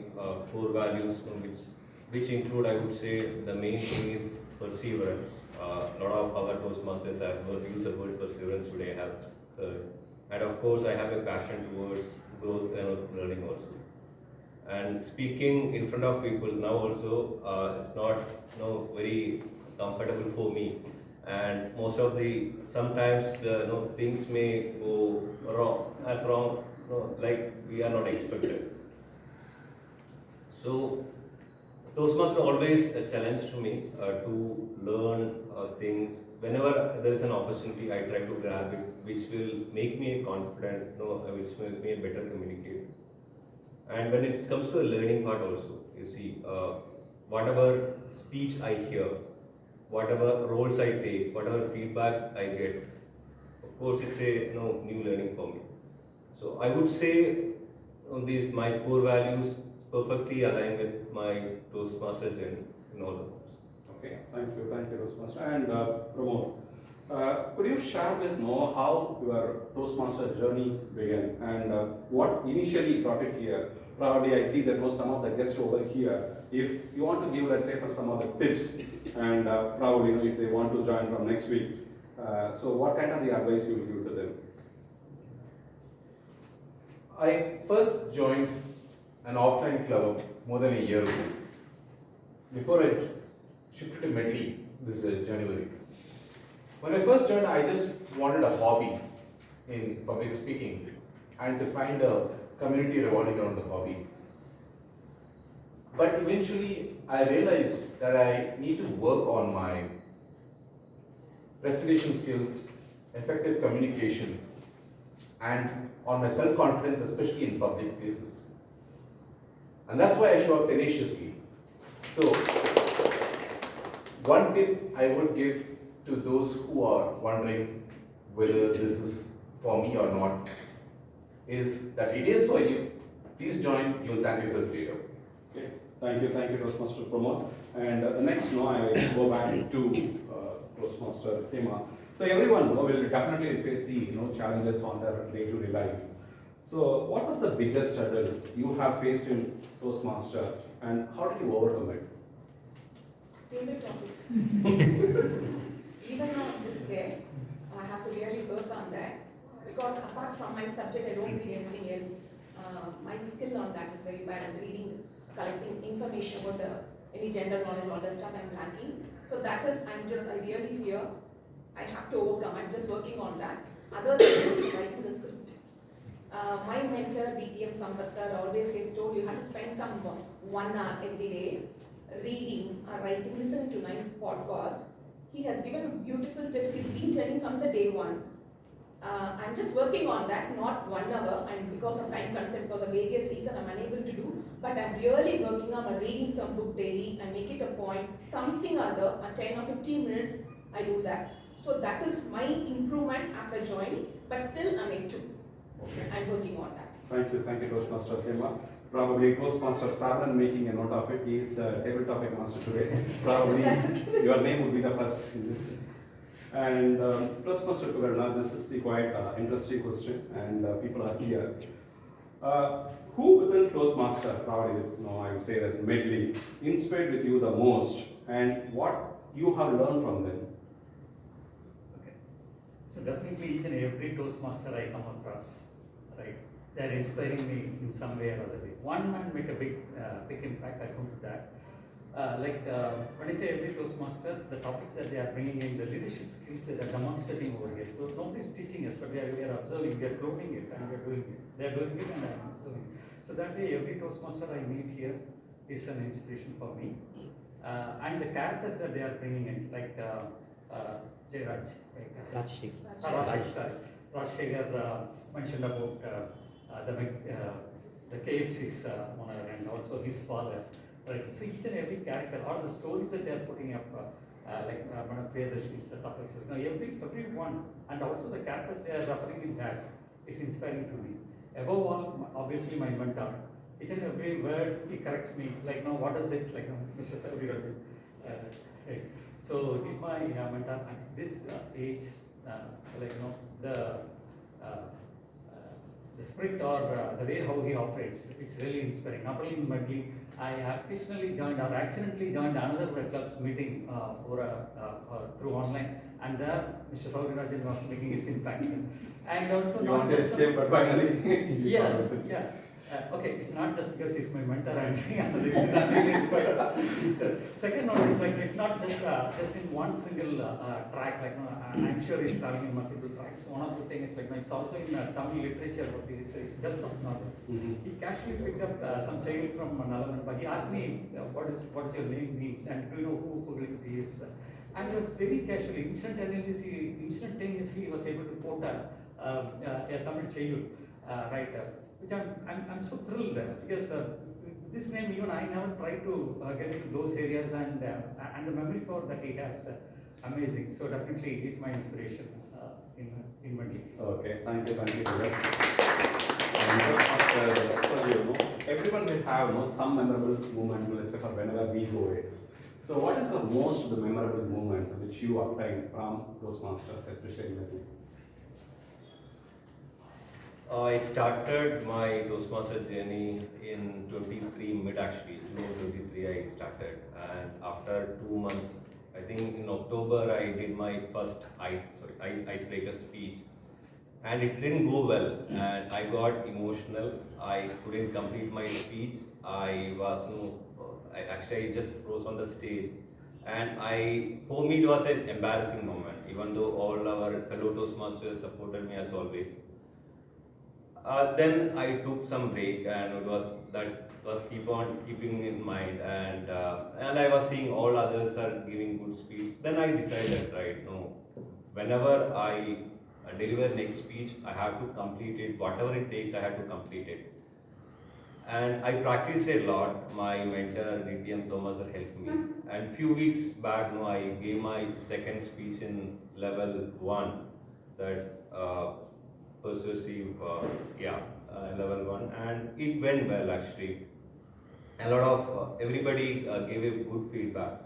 S19: core values, which include, I would say, the main thing is perseverance. A lot of our Toastmasters have used the word perseverance today. And of course, I have a passion towards growth and learning also. And speaking in front of people now also, it's not very comfortable for me. And most of sometimes the things may go wrong, like we are not expected. So Toastmaster always a challenge to me to learn things. Whenever there is an opportunity, I try to grab it, which will make me confident, which will make me a better communicator. And when it comes to the learning part also, you see, whatever speech I hear, whatever roles I take, whatever feedback I get, of course it's a new learning for me. So I would say these my core values perfectly align with my Toastmaster journey in all the forms.
S17: Okay, thank you, Toastmaster. And Pramod, could you share with how your Toastmaster journey began and what initially brought it here? Probably I see that some of the guests over here. If you want to give, let's say, for some of the tips, and probably if they want to join from next week, so what kind of the advice you will give to them?
S1: I first joined an offline club more than a year ago. Before I shifted to Medley this January. When I first joined, I just wanted a hobby in public speaking and to find a community revolving around the hobby. But eventually, I realized that I need to work on my presentation skills, effective communication, and on my self-confidence, especially in public places. And that's why I show up tenaciously. So, one tip I would give to those who are wondering whether this is for me or not is that it is for you. Please join, you'll thank yourself later.
S17: Okay, thank you, Toastmaster Pramod. And the next, I will go back to Toastmaster Hema. So everyone will definitely face the challenges on their day-to-day life. So what was the biggest hurdle you have faced in Toastmaster, and how did you overcome it?
S9: Favorite topics. Even on this day, I have to really work on that because apart from my subject, I don't read anything else. My skill on that is very bad. I'm reading, collecting information about any general knowledge, all that stuff I'm lacking. So that is, I really fear. I have to overcome. I'm just working on that. Other than this, writing the script. My mentor, DTM Sampath sir, always has told you have to spend some 1 hour every day reading or writing, listening to nice podcast. He has given beautiful tips. He's been telling from the day one. I'm just working on that, not 1 hour, and because of time constraint, because of various reasons, I'm unable to do. But I'm really working on reading some book daily and make it a point, something other, 10 or 15 minutes, I do that. So that is my improvement after joining, but still I'm at 2. Okay. I'm working on that.
S17: Thank you, Toastmaster Hema. Probably Toastmaster Saran making a note of it. He is the table topic master today. Probably your name would be the first in this. And Toastmaster Kugarna, this is the quite interesting question, and people are here. Who within Toastmaster, probably I would say that Medley, inspired with you the most, and what you have learned from them?
S18: Okay. So definitely each and every Toastmaster I come across, right? They're inspiring me in some way or other way. One man make a big impact. I come to that. When I say every Toastmaster, the topics that they are bringing in, the leadership skills that are demonstrating over here. So nobody's teaching us, but we are observing, we are cloning it, and we are doing it. They are doing it, and I am observing. So that way, every Toastmaster I meet here is an inspiration for me. And the characters that they are bringing in, like Jayraj, Rajshekhar mentioned about the KFC's owner and also his father. Right. So each and every character, all the stories that they are putting up, Madam Priyadashini's topics, everyone, and also the characters they are referring in that is inspiring to me. Above all, obviously my mentor. Each and every word he corrects me. What is it? Mr. Sarvi. Right. So he's my mentor. At this age, the spirit or the way how he operates, it's really inspiring. Not only in Medley, I occasionally joined or accidentally joined another club's meeting through online, and there Mr. Saurirajan was making his impact. And also not just
S17: escape, but finally
S18: yeah. Okay, it's not just because he's my mentor and this is not really inspired. So, second one is it's not just in one single track. I'm sure he's traveling in multiple tracks. One of the things is it's also in Tamil literature. What is depth of knowledge. He casually picked up some child from Nalaman. He asked me what is your name means and do you know who he is. And he was very casually, instantaneously he was able to quote a Tamil child writer. Which I'm so thrilled because this name even I never tried to get into those areas, and the memory power that he has, amazing. So definitely he's my inspiration in Medley.
S17: Okay, thank you for that. Everyone will have some memorable moment, let's say for whenever we go it. So what is the most memorable moment which you obtained from Toastmasters, especially in Medley?
S19: I started my Toastmaster journey in 23 mid actually, June 23 I started, and after 2 months, I think in October I did my first icebreaker speech, and it didn't go well, and I got emotional. I couldn't complete my speech. I just froze on the stage, and for me it was an embarrassing moment, even though all our fellow Toastmasters supported me as always. Then I took some break, and it was keeping in mind, and I was seeing all others are giving good speech. Then I decided, whenever I deliver next speech, I have to complete it. Whatever it takes, I have to complete it. And I practiced a lot. My mentor, DTM Thomas, helped me. And few weeks back, I gave my second speech in level 1, that persuasive, level 1, and it went well actually. A lot of everybody gave a good feedback,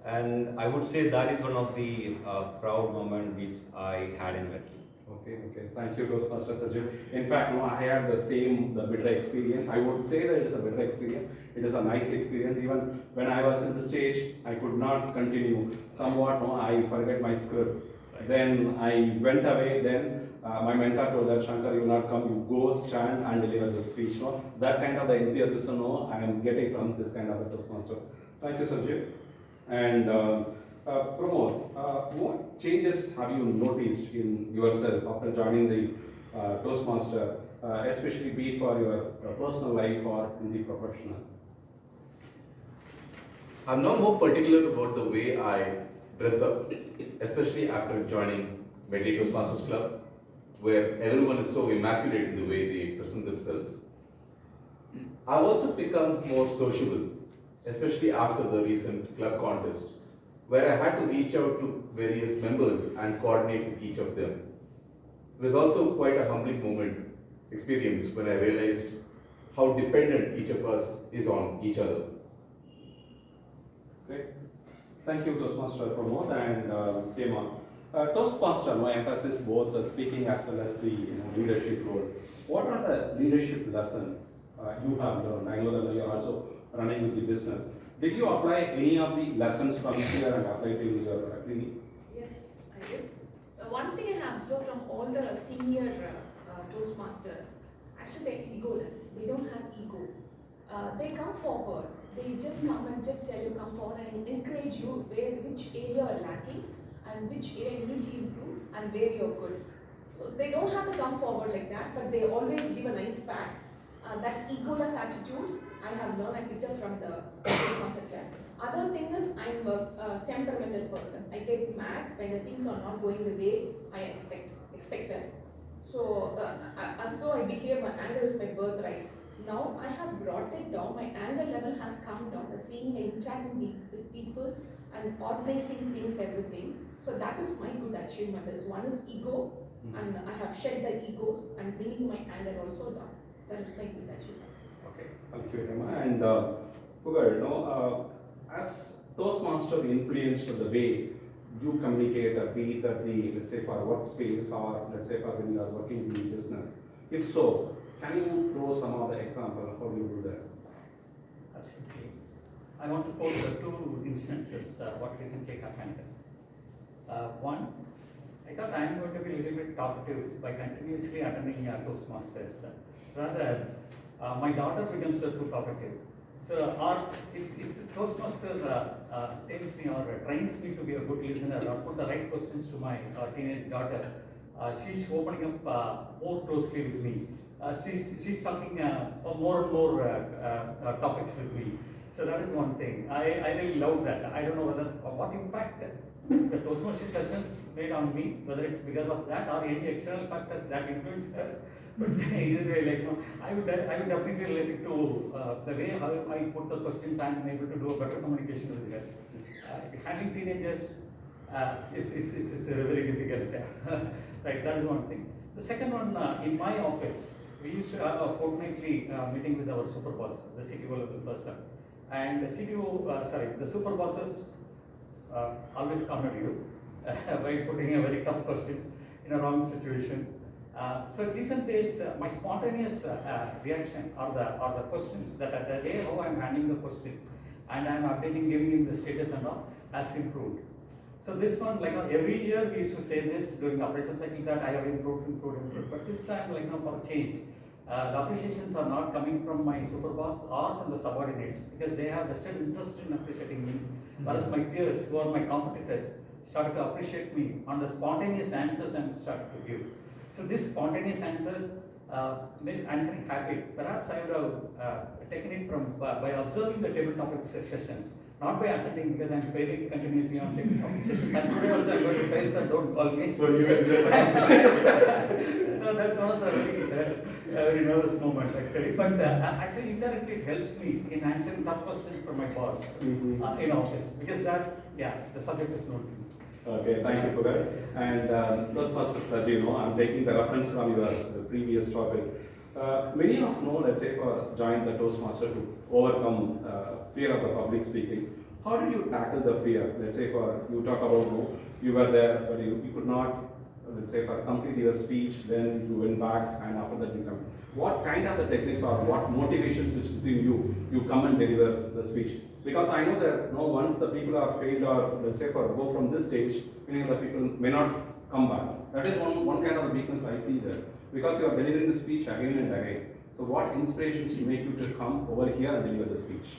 S19: and I would say that is one of the proud moment which I had in Medley.
S17: Okay. Thank you, Toastmaster Sajid. In fact, I had the bitter experience. I would say that it is a bitter experience. It is a nice experience. Even when I was in the stage, I could not continue. Somewhat, I forget my script. Then I went away. Then my mentor told that, Shankar, you will not come. You go stand and deliver the speech. That kind of the enthusiasm, I am getting from this kind of a Toastmaster. Thank you, Sajid. And Pramod, what changes have you noticed in yourself after joining the Toastmaster, especially be it for your personal life or in the professional?
S1: I'm now more particular about the way I dress up, especially after joining Medley Toastmasters Club, where everyone is so immaculate in the way they present themselves. I've also become more sociable, especially after the recent club contest, where I had to reach out to various members and coordinate with each of them. It was also quite a humbling experience when I realized how dependent each of us is on each other.
S17: Great. Thank you, Toastmaster Pramod and Kema. Toastmaster emphasizes both the speaking as well as the leadership role. What are the leadership lessons you have learned? I know that you are also running with the business. Did you apply any of the lessons from here and apply to your clinic?
S9: Yes, I did. One thing I have observed from all the senior Toastmasters, actually they're egoless. They don't have ego. They come forward. They just come and just tell you, come forward and encourage you which area are lacking and which area you need to improve and where you're good. So they don't have to come forward like that, but they always give a nice pat. That egoless attitude I have learned, I picked up from the Toastmaster Club. Other thing is, I'm a temperamental person. I get mad when the things are not going the way I expected. So, as though I behave, my anger is my birthright. Now I have brought it down. My anger level has come down. Seeing and interacting with people and organizing things, everything. So that is my good achievement. One is ego, and I have shed the ego and bringing my anger also down. That is my good achievement.
S17: Okay, thank you, Rema. And Pugar, as Toastmaster influenced the way you communicate, be it at the, let's say, for workspace or let's say for when you are working in the business. If so, can you throw some other example? How do you do that?
S18: Absolutely. I want to quote two instances what recently happened. One, I thought I am going to be a little bit talkative by continuously attending Toastmasters. Rather, my daughter becomes too talkative. So, it's Toastmaster tells me or trains me to be a good listener or put the right questions to my teenage daughter. She's opening up more closely with me. She's talking more and more topics with me. So that is one thing. I really love that. I don't know what impact the Toastmaster sessions made on me, whether it's because of that or any external factors that influence her. But either way, I would definitely relate it to the way how I put the questions and I'm able to do a better communication with her. Handling teenagers is very difficult. Right, that is one thing. The second one, in my office, we used to have a fortnightly meeting with our super boss, the CTO level person. And the super bosses always corner you by putting a very tough questions in a wrong situation. So in recent days, my spontaneous reaction are the questions that are the way how I'm handling the questions and I'm updating, giving him the status and all has improved. So this one, every year we used to say this during the appraisal cycle that I have improved. But this time, for a change, the appreciations are not coming from my super boss or from the subordinates because they have vested interest in appreciating me. Whereas my peers, who are my competitors, started to appreciate me on the spontaneous answers and started to give. So this spontaneous answering habit, perhaps I would have taken it from by observing the table topic sessions. Not by attending, because I'm failing continuously on technical sessions. And today also I'm going to fail, so don't call me.
S16: So you will
S18: No, that's one of the very nervous moments actually. But actually indirectly it helps me in answering tough questions from my boss in office. Because that, the subject is known to me.
S17: Okay, thank you for that. And Toastmasters, as you know, I'm taking the reference from your previous topic. Many of know, let's say, for join the Toastmaster to overcome fear of the public speaking. How did you tackle the fear? Let's say, for you talk about you were there, but you could not, let's say, for complete your speech, then you went back, and after that you come. What kind of the techniques or what motivations is within you come and deliver the speech? Because I know that once the people are failed or let's say for go from this stage, many of the people may not come back. That is one kind of the weakness I see there. Because you are delivering the speech again and again. So what inspirations make you to come over here and deliver the speech?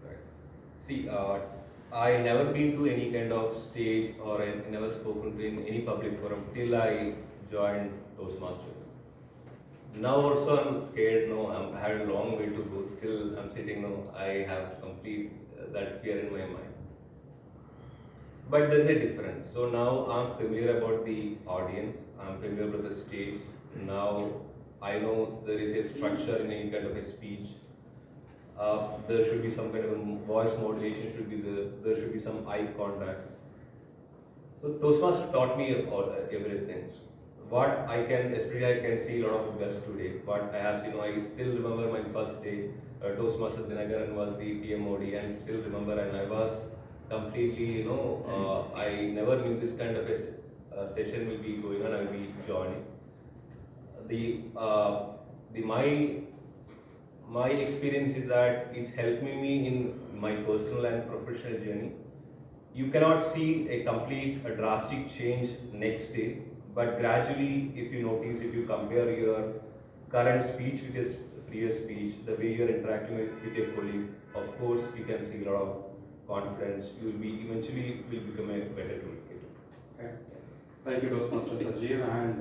S19: Right. See, I never been to any kind of stage or I never spoken to in any public forum till I joined Toastmasters. Now also I'm scared, I had a long way to go, still I'm sitting, I have complete that fear in my mind. But there's a difference. So now I'm familiar about the audience, I'm familiar with the stage. Now I know there is a structure in any kind of a speech. There should be some kind of a voice modulation, there should be some eye contact. So Toastmasters taught me about everything. What I can, especially I can see a lot of guests today, but I have seen, I still remember my first day, Toastmaster Dinagaran was the PMOD and still remember, and I was completely, I never knew this kind of a session will be going on, I will be joining. My experience is that it's helped me in my personal and professional journey. You cannot see a drastic change next day. But gradually, if you notice, if you compare your current speech with your previous speech, the way you are interacting with your colleague, of course, you can see a lot of confidence. You will be eventually become a better communicator.
S17: Okay. Thank you, Toastmaster Sajeev, and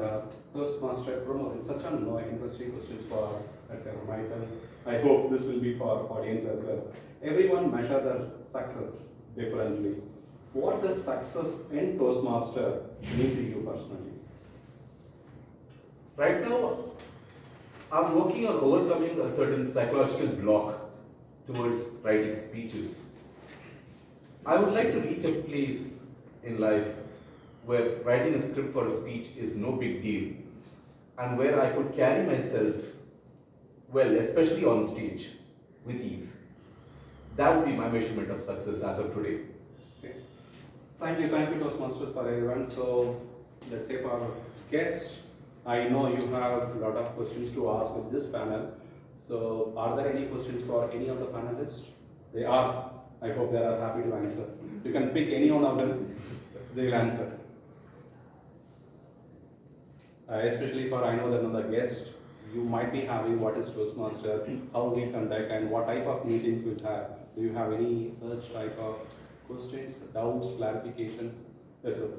S17: Toastmaster Pramod. It's such an interesting questions for myself. I hope this will be for audience as well. Everyone measure their success differently. What does success in Toastmaster mean to you personally?
S1: Right now, I'm working on overcoming a certain psychological block towards writing speeches. I would like to reach a place in life where writing a script for a speech is no big deal and where I could carry myself well, especially on stage, with ease. That would be my measurement of success as of today.
S17: Okay. Thank you, Toastmasters, for everyone. So, let's say for guests, I know you have a lot of questions to ask with this panel. So, are there any questions for any of the panelists? They are. I hope they are happy to answer. You can pick any one of them, they will answer. Especially for, I know that another guest, you might be having what is Toastmaster, how we conduct, and what type of meetings we have. Do you have any such type of questions, doubts, clarifications? Yes, sir.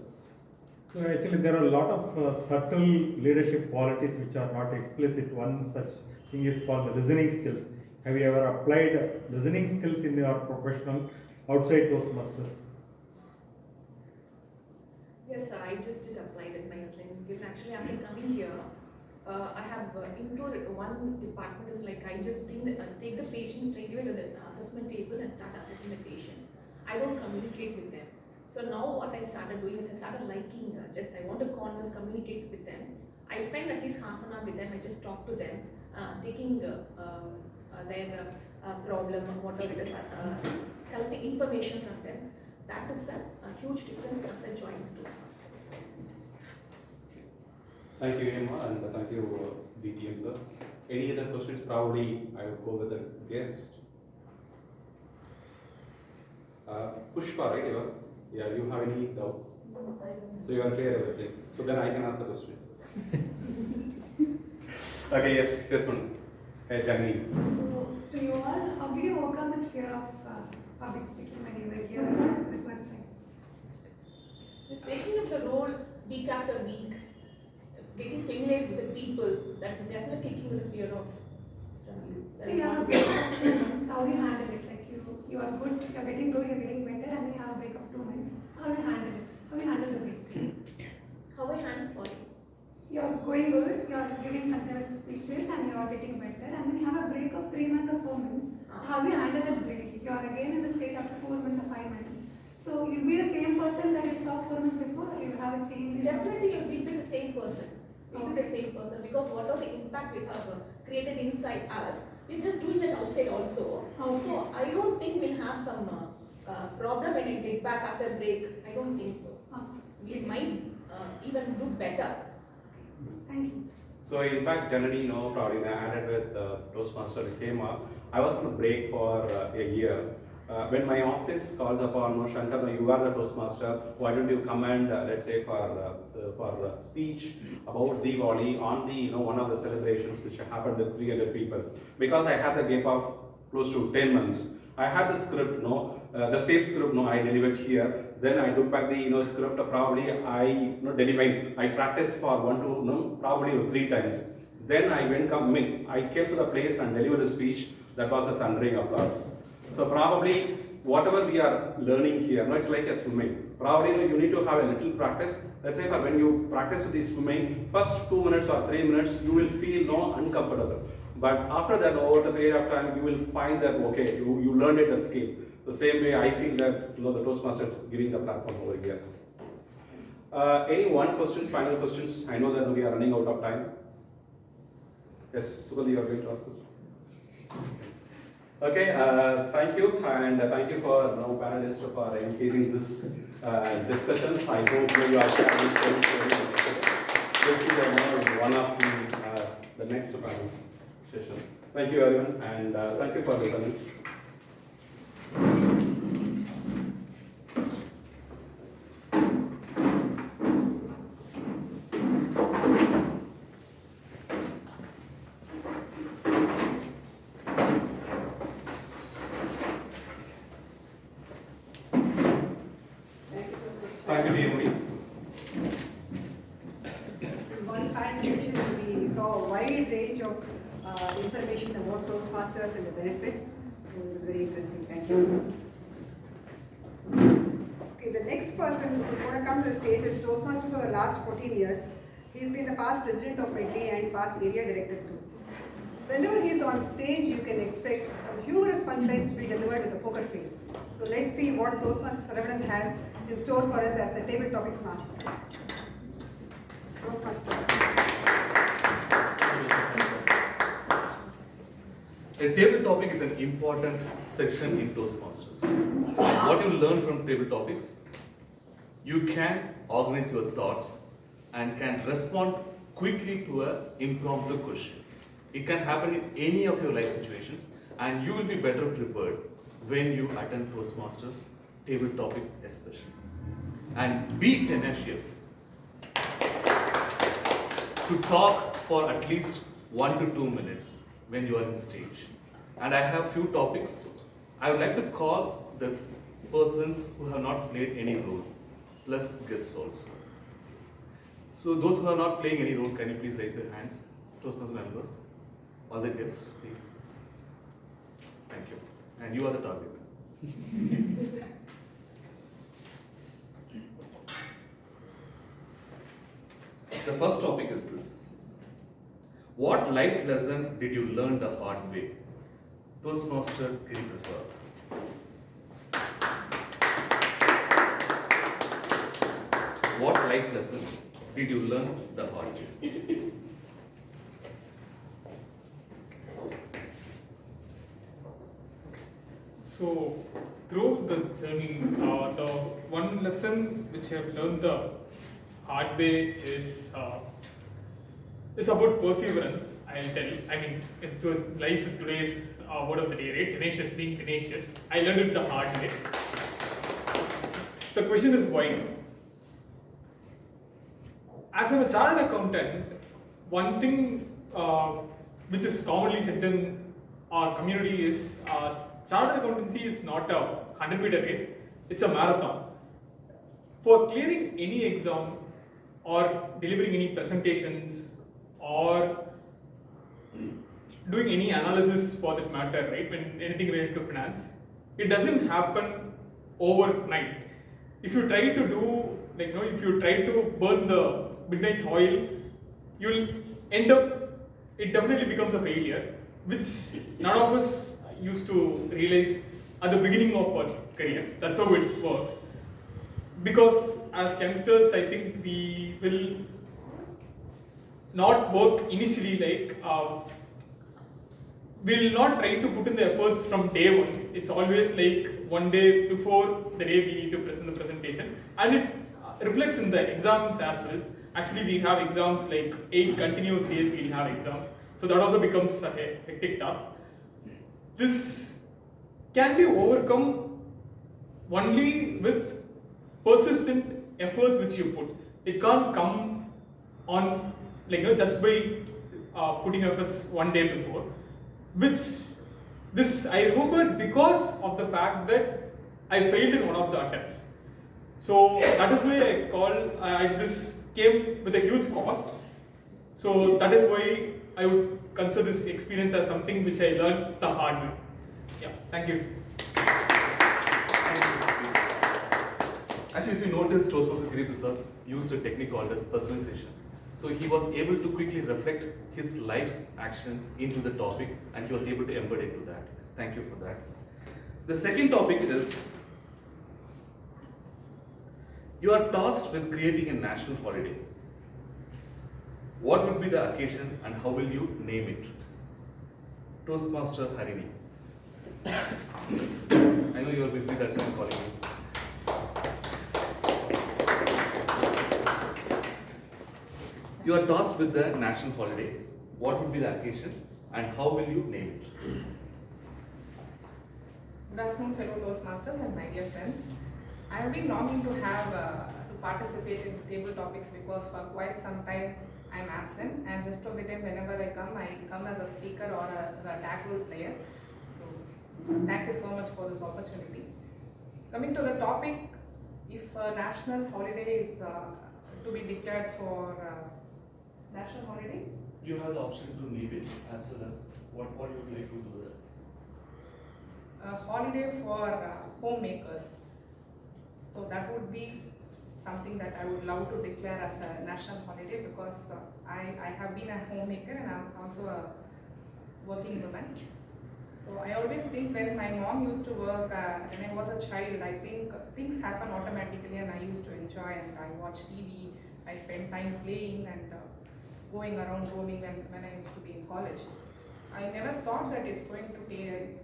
S16: So actually there are a lot of subtle leadership qualities which are not explicit. One such thing is called the listening skills. Have you ever applied listening skills in your professional outside Toastmasters?
S9: Yes, I just did apply that my listening skill. Actually, after coming here, I have improved one department is like I just take the patient straight away to the assessment table and start assessing the patient. I don't communicate with them. So now what I started doing is I started liking I want to converse, communicate with them. I spend at least half an hour with them. I just talk to them, taking their problem or whatever it is, collecting information from them. That is a huge difference after joining Toastmasters.
S17: Thank you, Emma, and thank you, DTM, sir. Any other questions? Probably I would go with the guest. Pushpa, right? Yeah, you have any doubt?
S5: No, I don't.
S17: So you are clear everything. So then I can ask the question. Okay, yes, ma'am. Hey, Janine.
S3: So, to you all, how did you overcome the fear of public speaking when you were here for the first time?
S9: Just taking up the role week after week, getting familiar with the people, that is definitely kicking the fear of.
S3: So you have a bit of experience. How do you handle it? Like you are good you're getting good, you're getting better, and then you have a break of 2 months. So how you handle it? How you handle the break?
S9: How I handle, sorry.
S3: You're going good, you're giving continuous speeches and you're getting better, and then you have a break of 3 months or 4 months. So how you handle that break? You're again in the stage after 4 months or 5 months. So you'll be the same person that you saw 4 months before, or you have a change?
S9: Definitely, you'll be the same person. You'll be the same person because whatever the impact we have created inside us, we're just doing that outside also. So I don't think we'll have some problem when I get back after break. I don't think so. We might even do better.
S3: Thank you.
S17: So in fact, generally, probably when I added with Toastmaster came up, I was on a break for a year. When my office calls upon, Shankar, you are the Toastmaster, why don't you come and, let's say, for speech about Diwali on the, one of the celebrations which happened with 300 people. Because I had the gap of close to 10 months. I had the script, the same script, I delivered here. Then I took back the, script, probably I, delivered. I practiced for 1 to, probably 3 times. Then I came to the place and delivered a speech. That was a thundering applause. So probably whatever we are learning here, it's like a swimming. Probably you need to have a little practice. Let's say when you practice with the swimming, first 2 minutes or 3 minutes, you will feel uncomfortable. But after that, over the period of time, you will find that, okay, you learned it at skill. The same way I feel that, the Toastmasters is giving the platform over here. Any final questions? I know that we are running out of time. Yes, Sugandhi, you are going to ask us. Okay, thank you, and thank you for panelists for engaging this discussion. I hope you are sharing this is one of the next panel session. Thank you everyone, and thank you for listening. Thank you, Dear.
S6: One final session, we saw a wide range of information about Toastmasters and the benefits. So it was very interesting. Thank you. Okay, the next person who's going to come to the stage is Toastmaster for the last 14 years. He's been the past president of Medley and past area director too. Whenever he's on stage, you can expect some humorous punchlines to be delivered with a poker face. So let's see what Toastmaster Saravanan has in store for us as the table topics master.
S20: A table topic is an important section in Toastmasters. And what you learn from table topics, you can organize your thoughts and can respond quickly to an impromptu question. It can happen in any of your life situations, and you will be better prepared when you attend Toastmasters, table topics especially. And be tenacious to talk for at least 1 to 2 minutes when you are on stage. And I have few topics. I would like to call the persons who have not played any role, plus guests also. So those who are not playing any role, can you please raise your hands? Toastmasters members, all the guests, please. Thank you. And you are the target. The first topic is this. What life lesson did you learn the hard way? Toastmaster Giri Prasad. What life lesson did you learn the hard way?
S21: So, through the journey, the one lesson which I have learned the hard way is about perseverance. I'll tell you. I mean, it lies with today's word of the day, right? Tenacious, being tenacious. I learned it the hard way. The question is why? As I'm a chartered accountant, one thing which is commonly said in our community is chartered accountancy is not a 100-meter race, it's a marathon. For clearing any exam or delivering any presentations or doing any analysis for that matter, right, when anything related to finance, it doesn't happen overnight. If you try to do, if you try to burn the midnight oil, you'll end up, it definitely becomes a failure, which none of us used to realize at the beginning of our careers. That's how it works. Because as youngsters, I think we will not work initially we'll not try to put in the efforts from day one. It's always like one day before the day we need to present the presentation, and it reflects in the exams as well. Actually, we have exams like 8 continuous days we'll have exams, so that also becomes a hectic task. This can be overcome only with persistent efforts which you put. It can't come on just by putting efforts one day before. Which this I remembered because of the fact that I failed in one of the attempts. So that is why this came with a huge cost. So that is why I would consider this experience as something which I learned the hard way. Yeah, thank you.
S20: Actually, if you notice, Toastmaster Giri used a technique called as personalization. So he was able to quickly reflect his life's actions into the topic, and he was able to embed into that. Thank you for that. The second topic is, you are tasked with creating a national holiday. What would be the occasion and how will you name it? Toastmaster Harini. I know you are busy, that's why I'm calling you. You are tasked with the national holiday. What would be the occasion and how will you name it?
S10: Good afternoon, fellow Toastmasters and my dear friends. I have been longing to have to participate in table topics because for quite some time I am absent, and rest of the time whenever I come as a speaker or a tag role player. So thank you so much for this opportunity. Coming to the topic, if a national holiday is to be declared for national holiday?
S20: You have the option to name it as well as what you would like to do there.
S10: A holiday for homemakers. So that would be something that I would love to declare as a national holiday because I have been a homemaker and I'm also a working woman. So I always think when my mom used to work, when I was a child, I think things happen automatically and I used to enjoy and I watch TV, I spend time playing and going around roaming when I used to be in college. I never thought that it's going to be a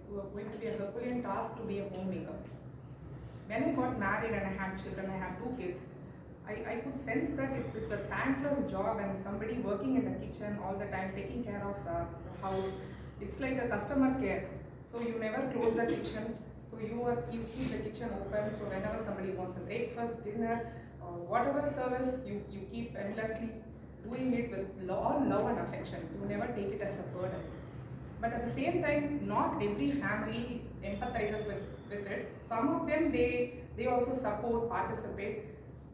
S10: Herculean task to be a homemaker. When I got married and I had children, I had 2 kids, I could sense that it's a thankless job and somebody working in the kitchen all the time, taking care of the house. It's like a customer care. So you never close the kitchen. So you keep the kitchen open. So whenever somebody wants a breakfast, dinner, or whatever service, you keep endlessly doing it with all love and affection. You never take it as a burden. But at the same time, not every family empathizes with it. Some of them, they also support, participate.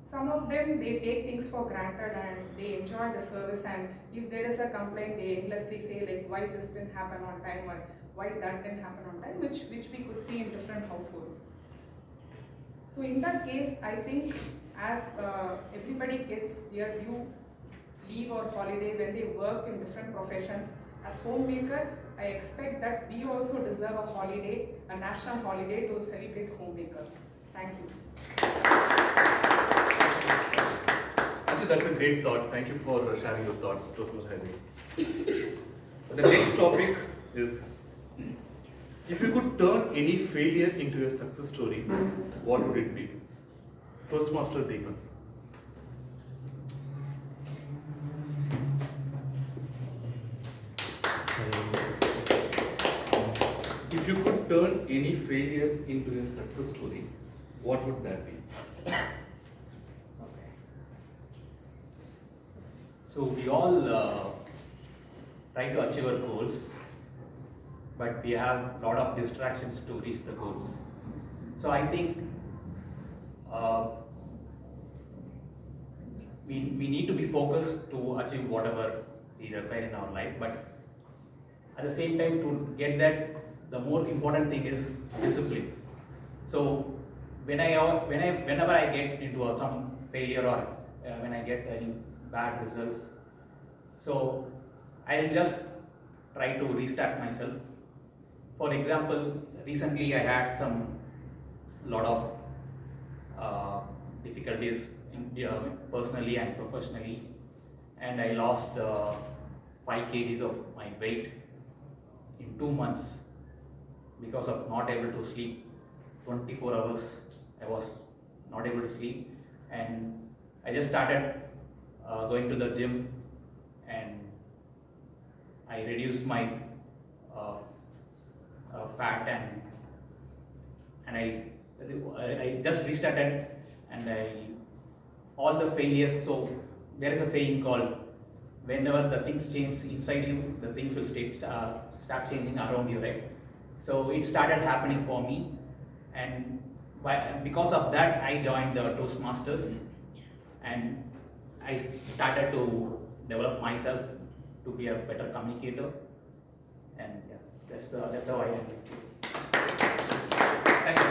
S10: Some of them, they take things for granted and they enjoy the service, and if there is a complaint, they endlessly say like why this didn't happen on time or why that didn't happen on time, which we could see in different households. So in that case, I think as everybody gets their due leave or holiday when they work in different professions, as homemaker, I expect that we also deserve a holiday, a national holiday to celebrate homemakers. Thank you.
S20: Actually, that's a great thought. Thank you for sharing your thoughts, Toastmaster Harini. The next topic is, if you could turn any failure into a success story, what would it be? Toastmaster Deepak. If you could turn any failure into a success story, what would that be?
S11: So we all try to achieve our goals, but we have a lot of distractions to reach the goals. So I think we need to be focused to achieve whatever we require in our life, but at the same time to get that, the more important thing is discipline. So whenever I get into some failure or when I get any bad results, so I'll just try to restart myself. For example, recently I had some lot of difficulties personally and professionally, and I lost 5 kgs of my weight in 2 months because of not able to sleep 24 hours. I was not able to sleep, and I just started going to the gym, and I reduced my fat, and I just restarted, and all the failures. So there is a saying called, whenever the things change inside you, the things will start changing around you, right? So it started happening for me, and because of that I joined the Toastmasters, and I started to develop myself to be a better communicator, and yeah, that's how I am.
S20: Thank you.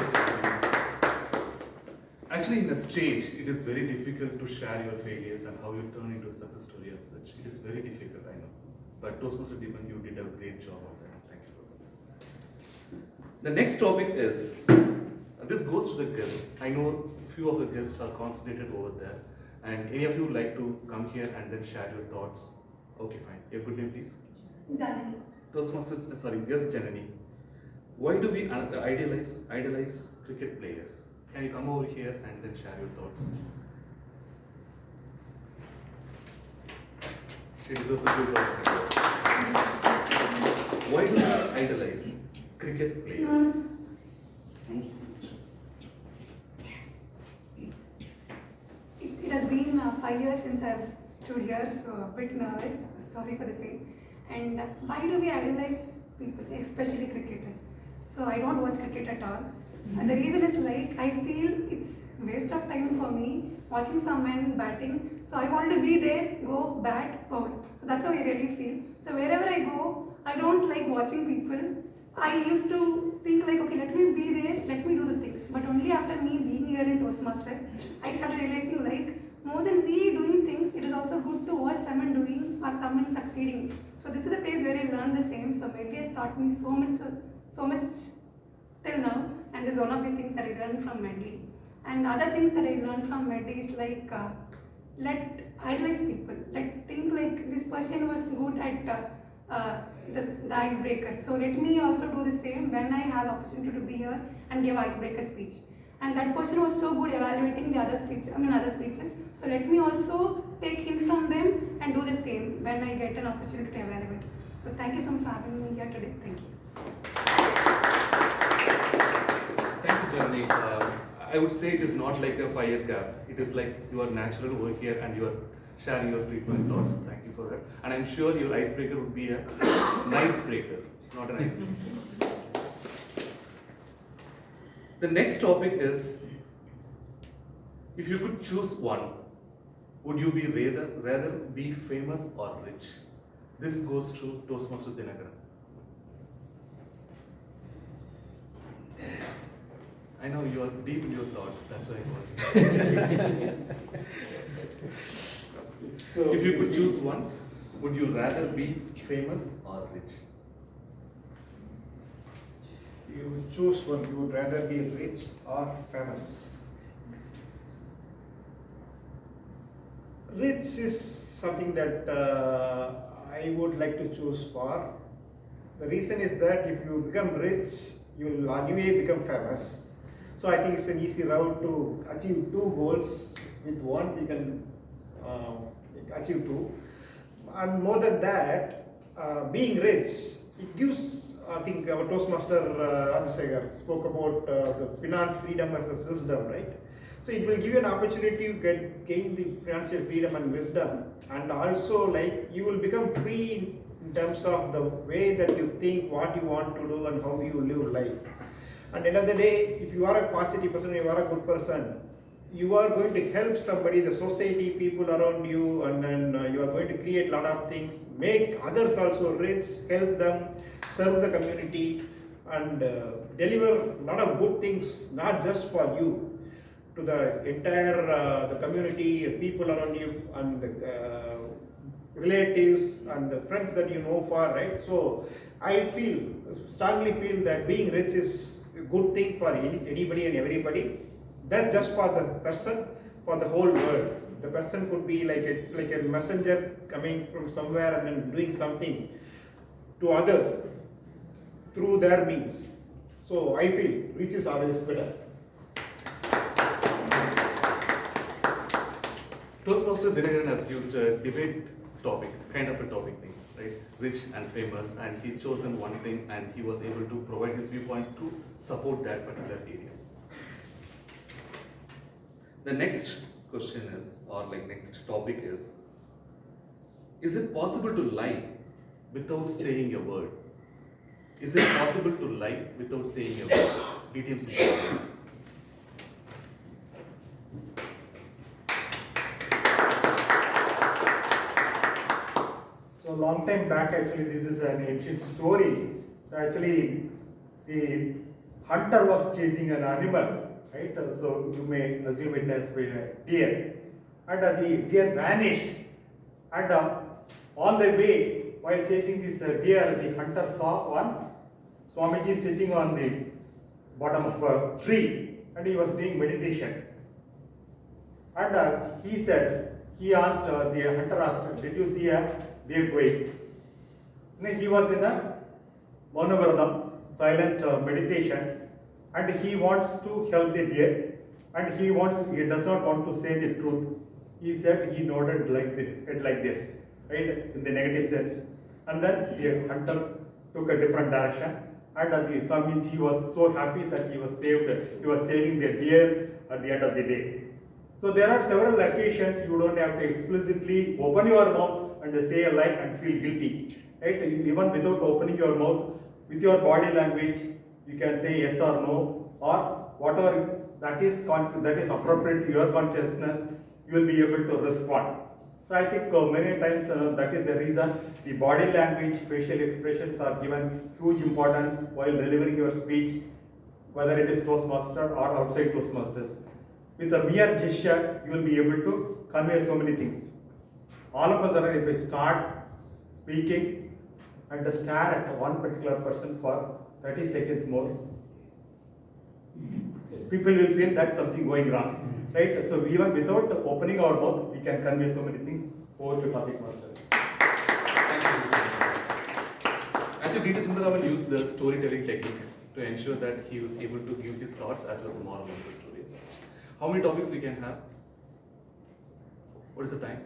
S20: Actually, in a stage, it is very difficult to share your failures and how you turn into a success story as such. It is very difficult, I know. But Toastmaster Deepan, you did a great job of that. Thank you for that. The next topic is, this goes to the guests. I know few of the guests are concentrated over there. And any of you would like to come here and then share your thoughts? Okay, fine. Your good name, please?
S3: Janani.
S20: Toastmaster, yes, Janani. Why do we idolize cricket players? Can you come over here and then share your thoughts? She deserves a good applause. Why do we idolize cricket players?
S3: It has been 5 years since I've stood here, so a bit nervous. Sorry for the same. And why do we idolize people, especially cricketers? So I don't watch cricket at all. And the reason is like, I feel it's waste of time for me watching some men batting. So I want to be there, go bat, ball. So that's how I really feel. So wherever I go, I don't like watching people. I used to think like, okay, let me be there, let me do the things. But only after me being here in Toastmasters, I started realizing like, more than we doing things, it is also good to watch someone doing or someone succeeding. So this is a place where I learn the same. So Medley has taught me so much till now, and this is one of the things that I learned from Medley. And other things that I learned from Medley is like, let idolize people. Like think like this person was good at the icebreaker. So let me also do the same when I have opportunity to be here and give icebreaker speech. And that person was so good evaluating the other speeches. So let me also take hint from them and do the same when I get an opportunity to evaluate. So thank you so much for having me here today. Thank you.
S20: Thank you, Janani. I would say it is not like a fire gap. It is like you are natural over here and you are sharing your frequent thoughts. Thank you for that. And I'm sure your icebreaker would be a nice breaker, not an icebreaker. The next topic is, if you could choose one, would you be rather be famous or rich? This goes to Toastmaster Dinakaran. I know you are deep in your thoughts, that's why I called you. So, if you could choose one, would you rather be famous or rich?
S7: You choose one, you would rather be rich or famous. Rich is something that I would like to choose for. The reason is that if you become rich, you will anyway become famous. So I think it's an easy route to achieve 2 goals. With one, we can achieve 2. And more than that, being rich, it gives, I think our Toastmaster Rajasekhar spoke about the finance freedom versus wisdom, right? So it will give you an opportunity to gain the financial freedom and wisdom, and also like you will become free in terms of the way that you think, what you want to do, and how you live life. And end of the day, if you are a positive person, you are a good person, you are going to help somebody, the society, people around you, and then you are going to create a lot of things, make others also rich, help them, serve the community, and deliver a lot of good things, not just for you, to the entire the community, people around you, and the relatives and the friends that you know for, right? So I strongly feel that being rich is a good thing for anybody and everybody. That's just for the person, for the whole world. The person could be like, it's like a messenger coming from somewhere and then doing something to others through their means. So I feel rich is always better.
S20: Toastmaster Dinakaran has used a debate topic, kind of a topic thing, right? Rich and famous, and he chosen one thing and he was able to provide his viewpoint to support that particular area. The next question is, or like next topic is it possible to lie without saying a word? Is it possible to lie without saying a word? DTMs.
S16: So long time back, actually, this is an ancient story. So actually, the hunter was chasing an animal, right? So you may assume it has been a deer. And the deer vanished. And on the way, while chasing this deer, the hunter saw one Swamiji sitting on the bottom of a tree, and he was doing meditation. And he asked, the hunter asked, did you see a deer going? And he was in a Maunavrata, silent meditation, and he wants to help the deer, and he does not want to say the truth. He said he nodded like this, right, in the negative sense. And then the hunter took a different direction, and the Swamiji was so happy that he was saving the deer at the end of the day. So there are several occasions you don't have to explicitly open your mouth and say a lie and feel guilty, right? Even without opening your mouth, with your body language, you can say yes or no, or whatever that is appropriate to your consciousness, you will be able to respond. So I think many times that is the reason the body language, facial expressions are given huge importance while delivering your speech, whether it is Toastmaster or outside Toastmasters. With a mere gesture, you will be able to convey so many things. All of us are, if we start speaking and stare at one particular person for 30 seconds more, people will feel that something going wrong, right? So even without opening our mouth, we can convey so many things. Over to topic master.
S20: Actually, D.T. Sundaraman used the storytelling technique to ensure that he was able to give his thoughts as well as the moral of the stories. How many topics we can have? What is the time?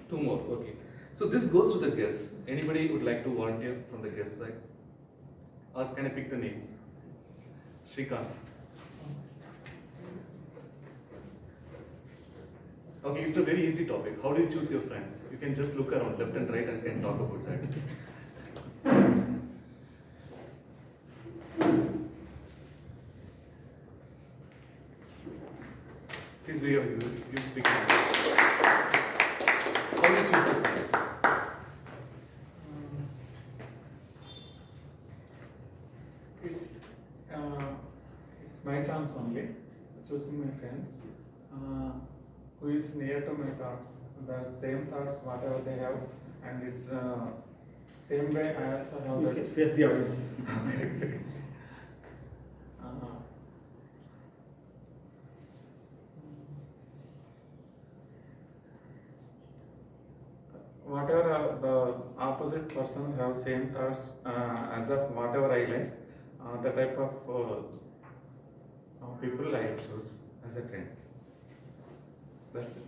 S20: Two more, okay. So this goes to the guests. Anybody would like to volunteer from the guest side? Or can I pick the names? Shrikant. Okay, it's a very easy topic. How do you choose your friends? You can just look around left and right and can talk about that. Please be you pick one. How do you choose your friends?
S4: It's my chance only, choosing my friends. Who is near to my thoughts, the same thoughts, whatever they have, and it's same way I also have that.
S16: Okay, face the audience.
S4: Whatever the opposite persons have same thoughts as of whatever I like, the type of people I choose as a friend. That's it.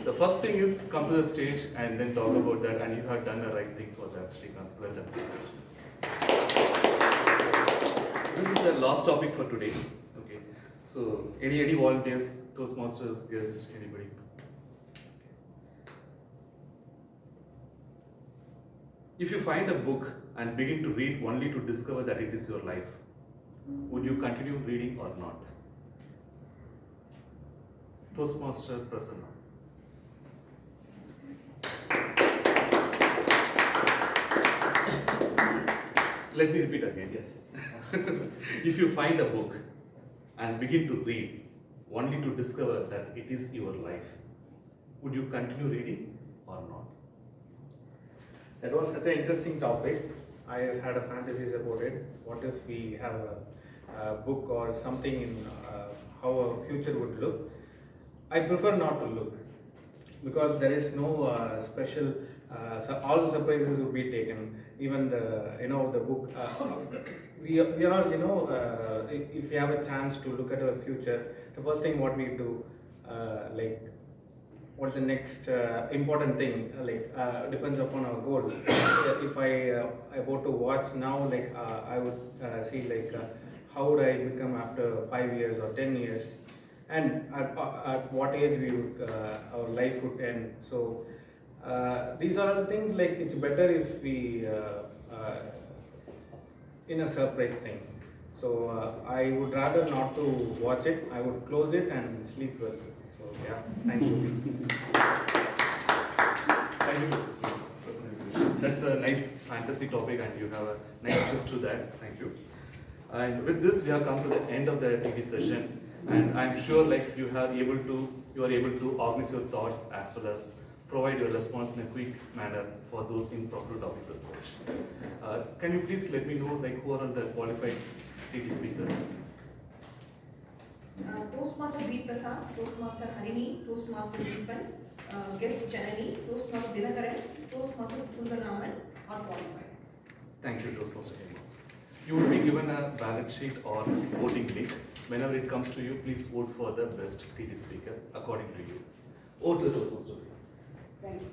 S20: The first thing is come to the stage and then talk about that, and you have done the right thing for that, Shrikant. Well done. This is the last topic for today. Okay. So any volunteers, Toastmasters, guests, anybody? If you find a book and begin to read only to discover that it is your life, would you continue reading or not? Toastmaster Prasanna. Let me repeat again. Yes. If you find a book and begin to read, only to discover that it is your life, would you continue reading or not?
S2: That was such an interesting topic. I had a fantasies about it. What if we have a book or something in how our future would look? I prefer not to look because there is no special. So all the surprises would be taken. Even the book. We are all if we have a chance to look at our future, the first thing what we do like. What's the next important thing? Depends upon our goal. If I go to watch now, I would see how would I become after 5 years or 10 years, and at what age we would our life would end. So these are all things it's better if we in a surprise thing. So I would rather not to watch it. I would close it and sleep well. So yeah, thank you.
S20: Thank you. That's a nice fantasy topic and you have a nice twist to that. Thank you. And with this, we have come to the end of the TV session, and I'm sure you are able to organize your thoughts as well as provide your response in a quick manner for those improper topics as such. Can you please let me know who are all the qualified TV speakers?
S9: Toastmaster V. Prasad, Toastmaster Harini, Toastmaster Deepan, Guest Janani, Toastmaster Dinakaran, Toastmaster Sundararaman are qualified.
S20: Thank you, Toastmaster Harini. You will be given a ballot sheet or voting link. Whenever it comes to you, please vote for the best TV speaker according to you. Over to the Toastmaster.
S6: Thank you.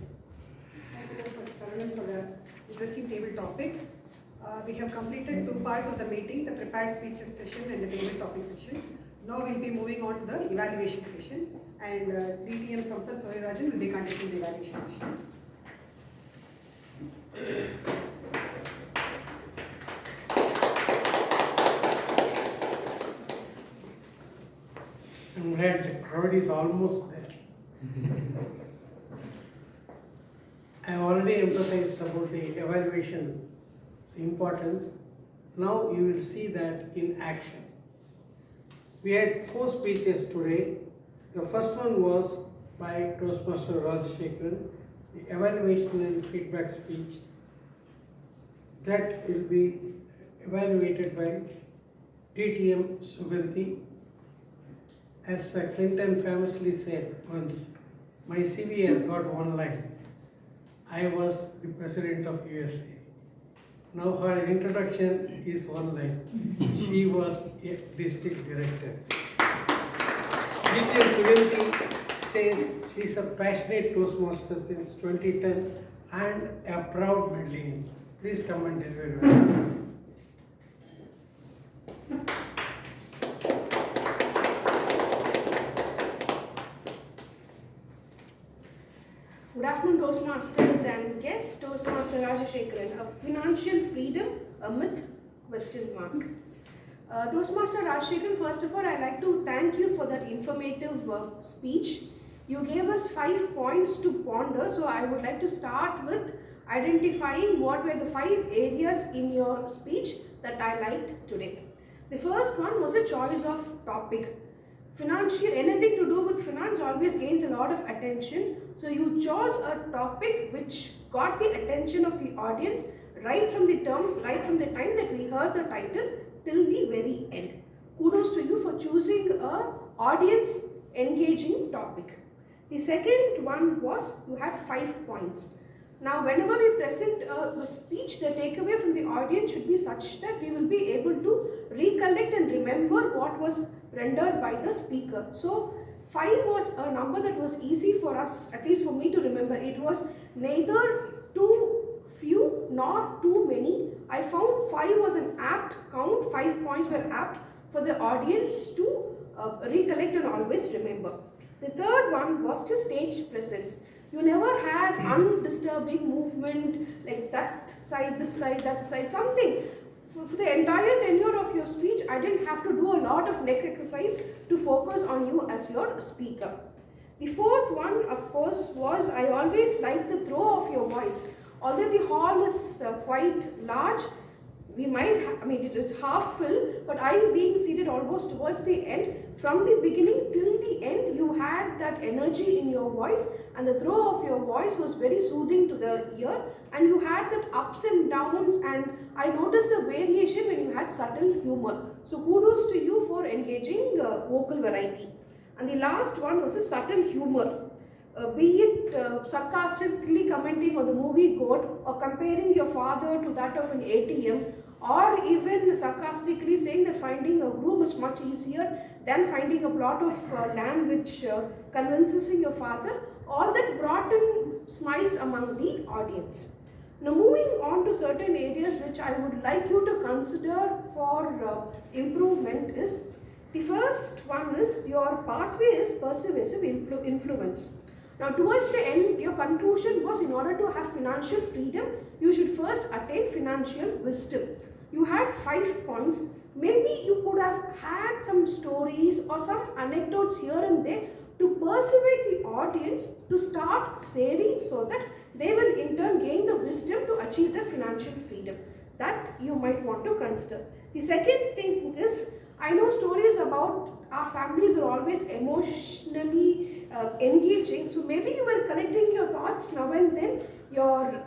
S6: Thank you, Dr. Saranan, for the interesting table topics. We have completed 2 parts of the meeting, the prepared speeches session and the table topic session. Now we'll be moving on to the evaluation session, and DTM Sampath Soyarajan will be conducting the evaluation session.
S8: I'm glad the crowd is almost there. I already emphasized about the evaluation importance. Now you will see that in action. We had 4 speeches today. The first one was by Toastmaster Rajashekaran, the evaluation and feedback speech. That will be evaluated by DTM Suganti. As Clinton famously said once, my CV has got one line. I was the president of USA. Now her introduction is one line. She was a district director. DTM Suganti says she's a passionate Toastmaster since 2010 and a proud Medleyan. Please come and deliver your
S12: Good afternoon, Toastmasters and guests. Toastmaster Rajashekaran. Financial freedom, a myth? Question mark. Toastmaster Rajashekaran, first of all, I'd like to thank you for that informative speech. You gave us 5 points to ponder, so I would like to start with identifying what were the 5 areas in your speech that I liked today. The first one was a choice of topic. Financial, anything to do with finance always gains a lot of attention. So you chose a topic which got the attention of the audience right from the time that we heard the title till the very end. Kudos to you for choosing a audience engaging topic. The second one was you had 5 points. Now whenever we present a speech, the takeaway from the audience should be such that we will be able to recollect and remember what was rendered by the speaker. So 5 was a number that was easy for us, at least for me to remember. It was neither too few nor too many. I found 5 was an apt count, 5 points were apt for the audience to recollect and always remember. The third one was your stage presence. You never had undisturbing movement like that side, this side, that side, something. For the entire tenure of your speech, I didn't have to do a lot of neck exercise to focus on you as your speaker. The fourth one, of course, was I always liked the throw of your voice. Although the hall is quite large, we might I mean it is half full, but I being seated almost towards the end, from the beginning till the end you had that energy in your voice, and the throw of your voice was very soothing to the ear, and you had that ups and downs, and I noticed the variation when you had subtle humor. So kudos to you for engaging vocal variety. And the last one was a subtle humor. Be it sarcastically commenting on the movie Goat, or comparing your father to that of an ATM, or even sarcastically saying that finding a groom is much easier than finding a plot of land which convinces your father, all that brought in smiles among the audience. Now moving on to certain areas which I would like you to consider for improvement is, the first one is your pathway is persuasive influence. Now towards the end, your conclusion was, in order to have financial freedom, you should first attain financial wisdom. You had 5 points. Maybe you could have had some stories or some anecdotes here and there to persuade the audience to start saving, so that they will in turn gain the wisdom to achieve the financial freedom. That you might want to consider. The second thing is, I know stories about our families are always emotionally engaging, so maybe you were collecting your thoughts now and then.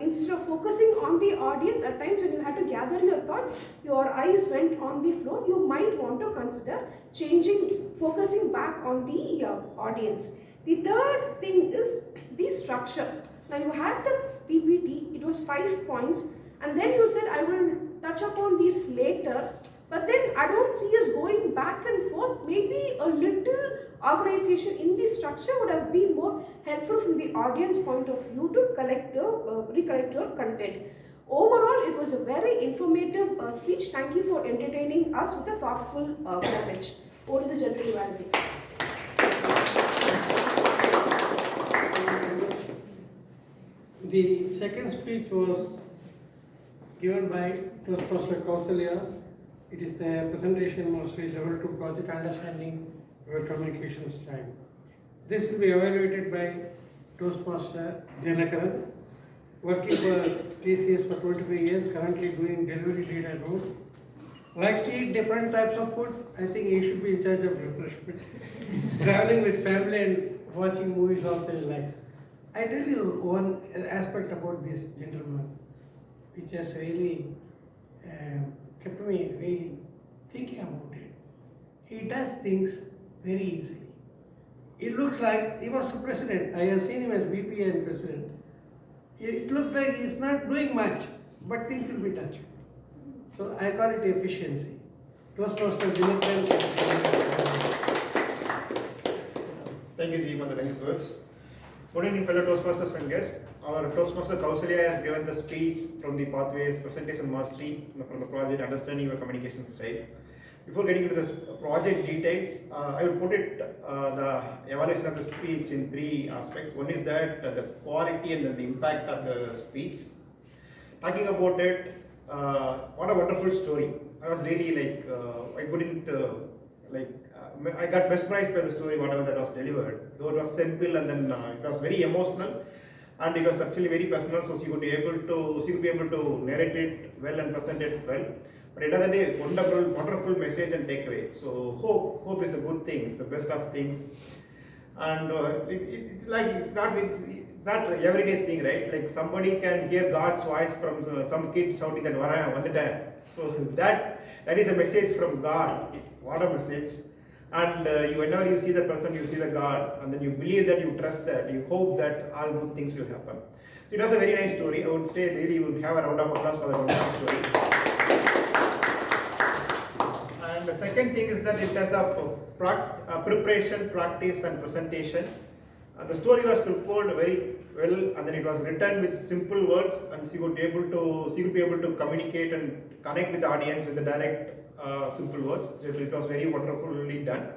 S12: Instead of focusing on the audience, at times when you had to gather your thoughts, your eyes went on the floor. You might want to consider focusing back on the audience. The third thing is the structure. Now you had the PPT, it was 5 points, and then you said, I will touch upon these later. But then I don't see us going back and forth. Maybe a little organization in the structure would have been more helpful from the audience point of view to recollect your content. Overall, it was a very informative speech. Thank you for entertaining us with a thoughtful message. Over to the general evaluator.
S8: The second speech was given by Toastmaster Kausalya. It is the presentation mostly level 2 project understanding your communication style. This will be evaluated by Toastmaster Janakaran, working for TCS for 25 years, currently doing delivery leader role. Likes to eat different types of food. I think he should be in charge of refreshment. Traveling with family and watching movies also he likes. I tell you one aspect about this gentleman, which has really kept me really thinking about it. He does things very easily. It looks like he was the president. I have seen him as VP and president. It looks like he's not doing much, but things will be done. So I call it efficiency. Toastmaster
S7: Thank you, Ji, for the nice words. Good evening, fellow Toastmasters and guests. Our Toastmaster Kausalya has given the speech from the Pathways Presentation Mastery from the project Understanding Your Communication Style. Before getting into the project details, I will put it the evaluation of the speech in 3 aspects. One is that the quality and the impact of the speech. Talking about it, what a wonderful story. I was really I couldn't I got mesmerized by the story, whatever that was delivered. Though it was simple and then it was very emotional, and it was actually very personal. So she would be able to narrate it well and present it well. But at the end of the day, wonderful message and takeaway. So hope is the good thing. It's the best of things, and it's not everyday thing, right? Like somebody can hear God's voice from some kid shouting that "Vandita." So that is a message from God. What a message! And whenever you see the person, you see the God, and then you believe that, you trust that, you hope that all good things will happen. So it was a very nice story. I would say really you would have a round of applause for the wonderful story. And the second thing is that in terms of preparation, practice, and presentation, the story was prepared very well, and then it was written with simple words, and she would be able to communicate and connect with the audience with the direct simple words. So it was very wonderfully done,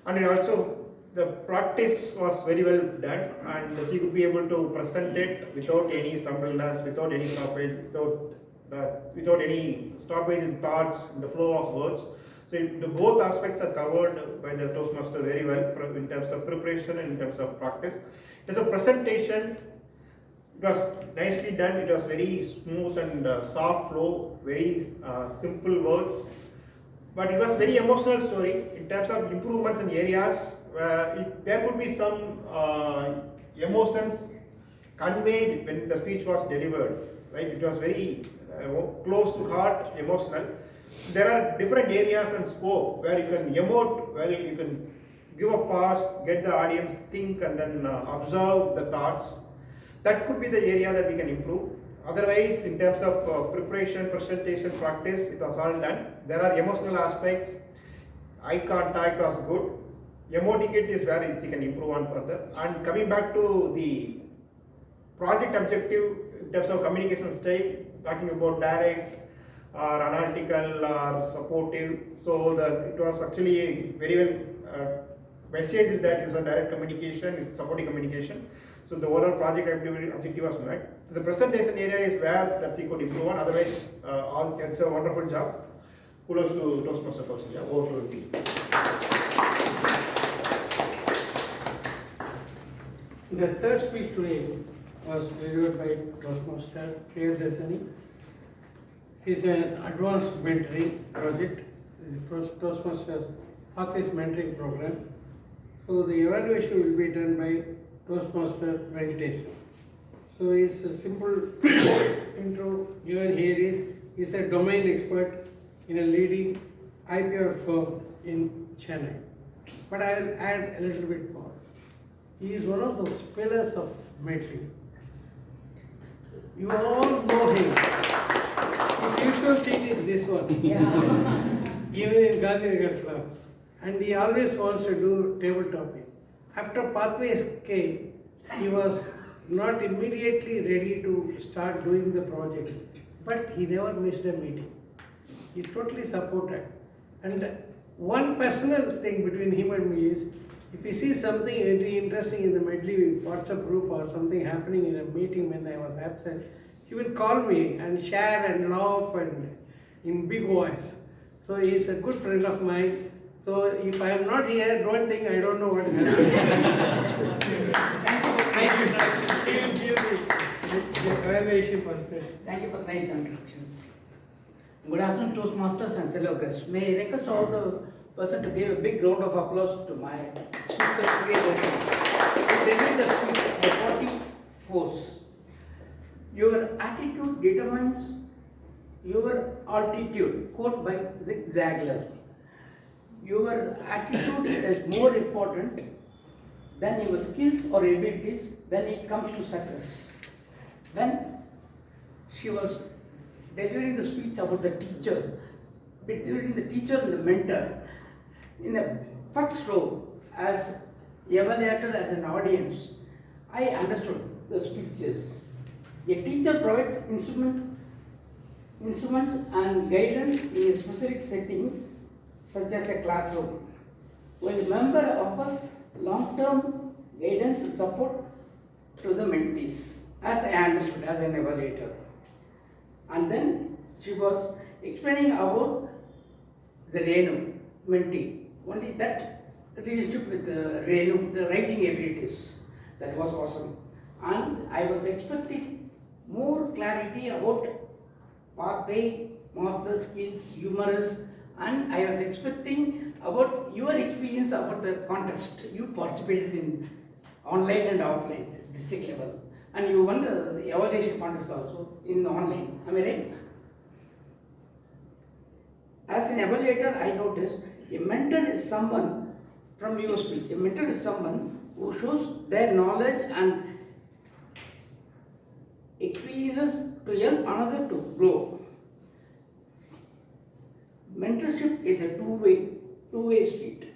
S7: and it also the practice was very well done, and she could be able to present it without any stumbleness, without any stoppage, without any stoppage in thoughts, in the flow of words. So both aspects are covered by the Toastmaster very well in terms of preparation and in terms of practice. It is a presentation. It was nicely done, it was very smooth and soft flow, very simple words. But it was very emotional story in terms of improvements in areas where there could be some emotions conveyed when the speech was delivered, right? It was very close to heart, emotional. There are different areas and scope where you can emote, where you can give a pause, get the audience think and then observe the thoughts. That could be the area that we can improve. Otherwise, in terms of preparation, presentation, practice, it was all done. There are emotional aspects. Eye contact was good. Emoting it is where you can improve on further. And coming back to the project objective in terms of communication style, talking about direct or analytical or supportive. So it was actually very well message that is a direct communication, it's supporting communication. So the overall project objective was met. So the presentation area is where that he could improve on. Otherwise, it's a wonderful job. Kudos to Toastmasters also. Yeah, over to you.
S8: The third speech today was delivered by Toastmaster Priyadasani. It's an advanced mentoring project, Toastmasters Pathways mentoring program. So the evaluation will be done by Toastmaster Venkatesh. So it's a simple intro given here is, he's a domain expert in a leading IPR firm in Chennai. But I'll add a little bit more. He is one of those pillars of Medley. You all know him. His usual seat is this one. Even in Gandhinagar Club. And he always wants to do table topping. After Pathways came, he was not immediately ready to start doing the project, but he never missed a meeting. He totally supported. And one personal thing between him and me is, if he sees something very interesting in the Medley WhatsApp group or something happening in a meeting when I was absent, he will call me and share and laugh and in big voice. So he is a good friend of mine. So if I am not here, don't think I don't know what is happening. Thank you. Thank you
S14: for the nice introduction. Good afternoon, Toastmasters and fellow guests. May I request all the person to give a big round of applause to my speaker today. He delivered the speech by 40 force. Your attitude determines your altitude. Quote by Zig Ziglar. Your attitude is more important than your skills or abilities when it comes to success. When she was delivering the speech about the teacher, between the teacher and the mentor, in the first row, as evaluator, as an audience, I understood the speeches. A teacher provides instruments and guidance in a specific setting, such as a classroom, while a member offers long-term guidance and support to the mentees, as I understood, as an evaluator. And then she was explaining about the Reco mentee, only that relationship with Reco, the writing abilities. That was awesome. And I was expecting more clarity about pathway, master skills, humorous, and I was expecting about your experience about the contest. You participated in online and offline, district level, and you won the evaluation contest also in online. Am I right? As an evaluator, I noticed a mentor is someone from your speech. A mentor is someone who shows their knowledge and experiences to help another to grow. Mentorship is a two-way street.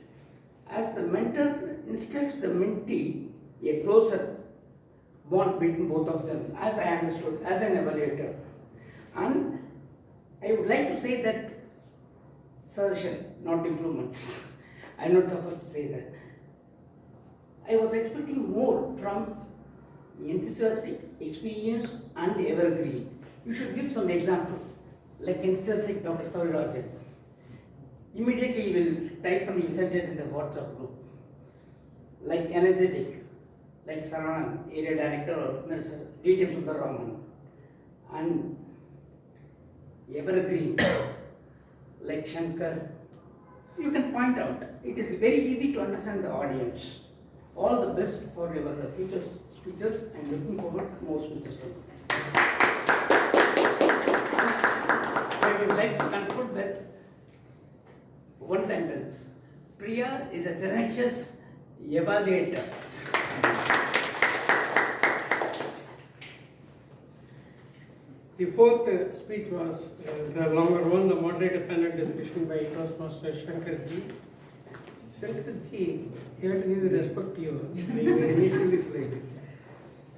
S14: As the mentor instructs the mentee, a closer bond between both of them, as I understood, as an evaluator. And I would like to say that suggestion, not improvements. I'm not supposed to say that. I was expecting more from enthusiastic, experience, and evergreen. You should give some example, like enthusiastic Dr. Savirajan. Immediately he will type and he will send it in the WhatsApp group. Like energetic, like Saravanan, area director, or Mr. D.T. Sundaraman, and evergreen, like Shankar, you can point out. It is very easy to understand the audience. All the best for your future speeches, and looking forward to more speeches from you. I would like to conclude with one sentence. Priya is a tenacious evaluator.
S8: The fourth speech was the longer one, the moderator panel discussion by Toastmaster Shankarji. Shankarji, you have to give the respect to you. The initial is like this.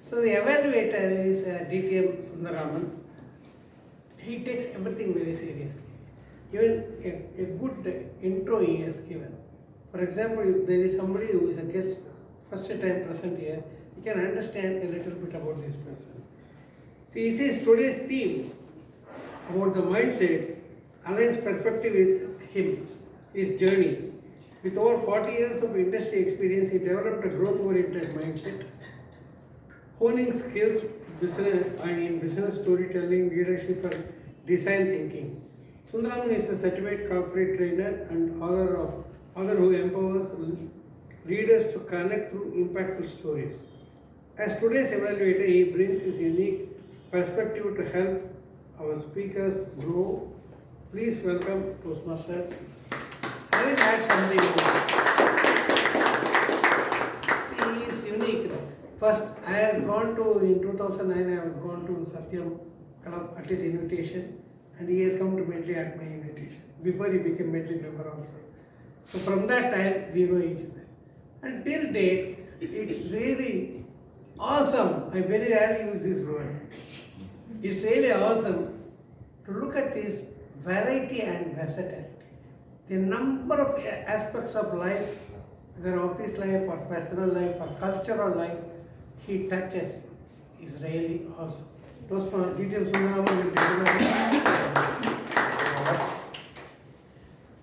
S8: So the evaluator is DTM Sundaraman. He takes everything very seriously. Even a good intro he has given. For example, if there is somebody who is a guest, first time present here, you can understand a little bit about this person. See, he says today's theme about the mindset aligns perfectly with him, his journey. With over 40 years of industry experience, he developed a growth-oriented mindset, honing skills in business storytelling, leadership, and design thinking. Sundaraman is a certified corporate trainer and author who empowers leaders to connect through impactful stories. As today's evaluator, he brings his unique perspective to help our speakers grow. Please welcome Toastmasters. I will add something. See, he is unique. First, I had gone to, in 2009, I had gone to Satyam Club at his invitation, and he has come to Medley at my invitation, before he became Medley member also. So from that time, we know each other. And till date, it's really awesome. I very rarely use this word. It's really awesome to look at his variety and versatility. The number of aspects of life, whether office life or personal life or cultural life, he touches is really awesome. Toastmasters details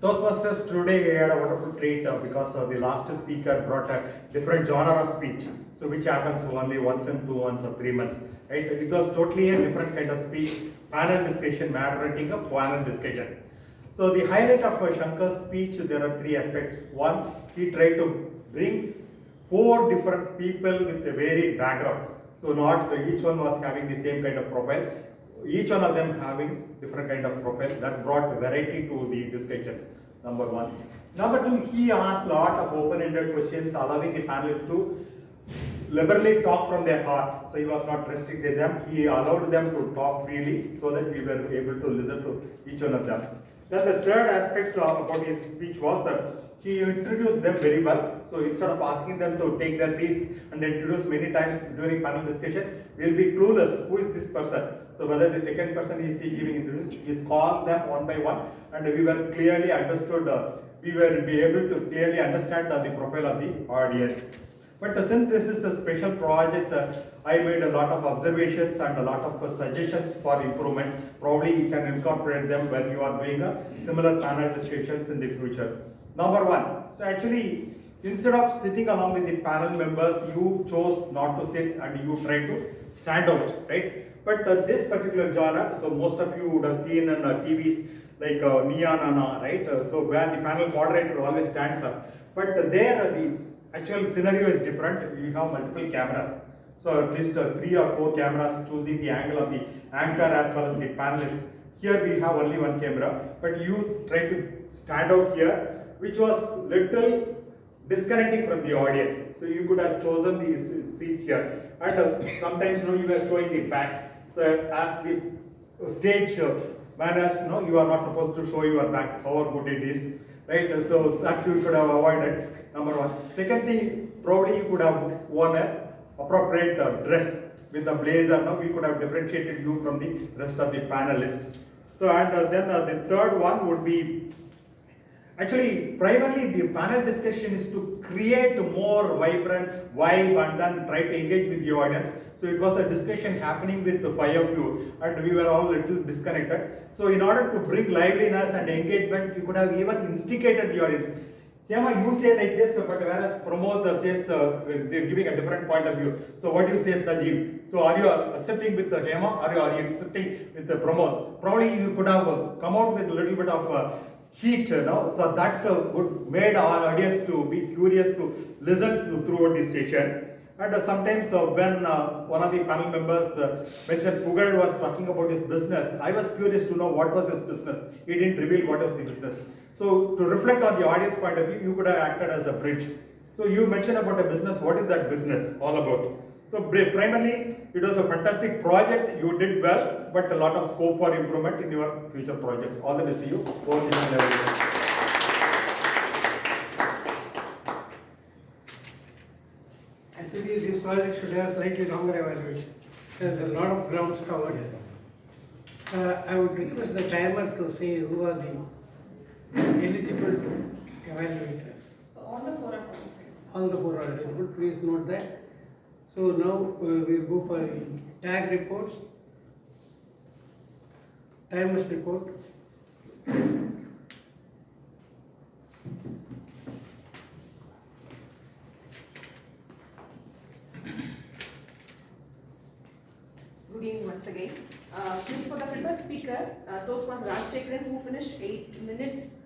S16: Toastmasters today had a wonderful treat because the last speaker brought a different genre of speech. So which happens only once in 2 months or 3 months, right? It was totally a different kind of speech, panel discussion, moderating a panel discussion. So the highlight of Shankar's speech, there are 3 aspects. One, he tried to bring 4 different people with a varied background. So not each one was having the same kind of profile. Each one of them having different kind of profile. That brought variety to the discussions, number 1. Number 2, he asked a lot of open-ended questions, allowing the panelists to liberally talk from their heart. So he was not restricted them. He allowed them to talk freely so that we were able to listen to each one of them. Then the third aspect about his speech was he introduced them very well. So instead of asking them to take their seats and introduce many times during panel discussion, we'll be clueless who is this person. So whether the second person is he giving introduce, he's called them one by one, and we were clearly understood. We were be able to clearly understand the profile of the audience. But since this is a special project, I made a lot of observations and a lot of suggestions for improvement. Probably you can incorporate them when you are doing similar panel discussions in the future. Number 1, so actually instead of sitting along with the panel members, you chose not to sit and you tried to stand out, right? But this particular genre, so most of you would have seen in TVs like Neon Anna, right? So where the panel moderator always stands up. But there the actual scenario is different. We have multiple cameras. So at least 3 or 4 cameras choosing the angle of the anchor as well as the panelist. Here we have only 1 camera, but you try to stand out here, which was little disconnecting from the audience. So you could have chosen the seat here. And sometimes you are showing the back. So as the stage manners, you are not supposed to show your back, however good it is. Right, so that you could have avoided, number 1. Second thing, probably you could have worn an appropriate dress with a blazer. Now we could have differentiated you from the rest of the panelists. So and then the third one would be, actually primarily the panel discussion is to create more vibrant vibe and then try to engage with the audience. So it was a discussion happening with the 5 of you and we were all a little disconnected. So in order to bring liveliness and engagement, you could have even instigated the audience. Hema, you say like this, but whereas Pramod says they're giving a different point of view. So what do you say, Sanjeev? So are you accepting with the Hema, or are you accepting with the Pramod? Probably you could have come out with a little bit of heat, so that would made our audience to be curious to listen to throughout this session. And sometimes when one of the panel members mentioned Pugal was talking about his business, I was curious to know what was his business. He didn't reveal what was the business. So to reflect on the audience point of view, you could have acted as a bridge. So you mentioned about a business. What is that business all about? So primarily, it was a fantastic project. You did well, but a lot of scope for improvement in your future projects. All the best to you.
S8: Actually, this project should have slightly longer evaluation. There's a lot of grounds covered. I would request the timer to say who are the eligible evaluators.
S9: All the 4 are conference.
S8: All the 4 are eligible. Please note that. So now we'll go for the tag reports, timers report.
S9: Good evening once again. This for the prepared speaker, Toastmaster Rajshekharan, who finished 8 minutes,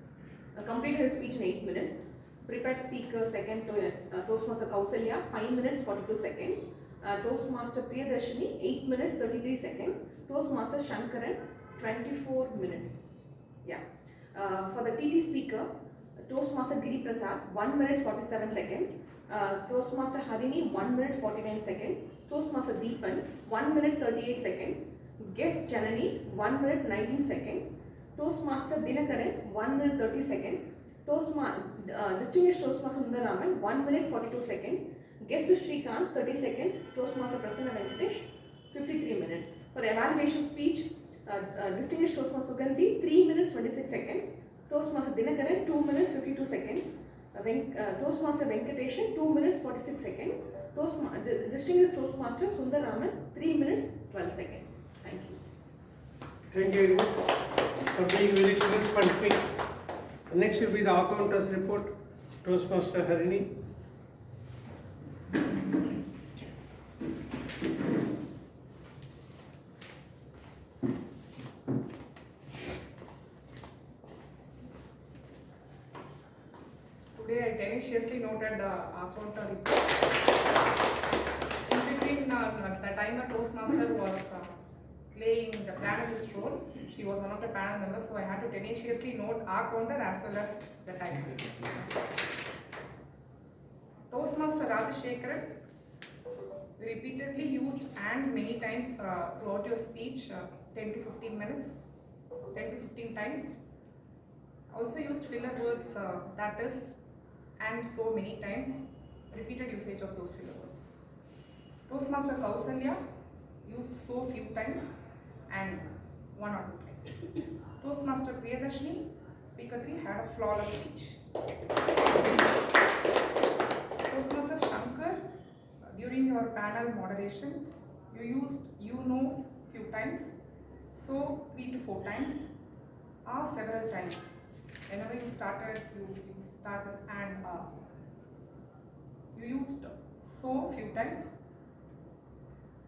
S9: completed his speech in 8 minutes. Prepared speaker second Toastmaster Kausalya, 5 minutes 42 seconds. Toastmaster Priyadarshini, 8 minutes 33 seconds. Toastmaster Shankaran, 24 minutes. Yeah. For the TT speaker, Toastmaster Giri Prasad, 1 minute 47 seconds. Toastmaster Harini, 1 minute 49 seconds. Toastmaster Deepan, 1 minute 38 seconds. Guest Janani, 1 minute 19 seconds. Toastmaster Dinakaran, 1 minute 30 seconds. Distinguished Toastmaster Sundaraman, 1 minute 42 seconds. Guest Shrikant, 30 seconds. Toastmaster Prasanna Venkatesh, 53 minutes. For the evaluation speech, Distinguished Toastmaster Sugandhi, 3 minutes 26 seconds. Toastmaster Dinakaran, 2 minutes 52 seconds. Toastmaster Venkateshan, 2 minutes 46 seconds. Distinguished Toastmaster Sundaraman, 3 minutes 12 seconds. Thank you.
S8: Thank you very much for being very crisp and quick. Next will be the accountants report. Toastmaster Harini.
S10: Today I tenaciously noted the accountant report. In between the time the Toastmaster was playing the panelist role, she was one of the panel members, so I had to tenaciously note our counter as well as the time. Toastmaster Rajashekharan, we repeatedly used and many times throughout your speech, 10 to 15 minutes, 10 to 15 times. Also used filler words, that is, and so many times, repeated usage of those filler words. Toastmaster Kausalya used so few times and 1 or 2 times. Toastmaster Priyadarshini, speaker 3, had a flawless speech. Toastmaster Shankar, during your panel moderation, you used few times, so 3 to 4 times, or several times. Whenever you started, you started and you used so few times.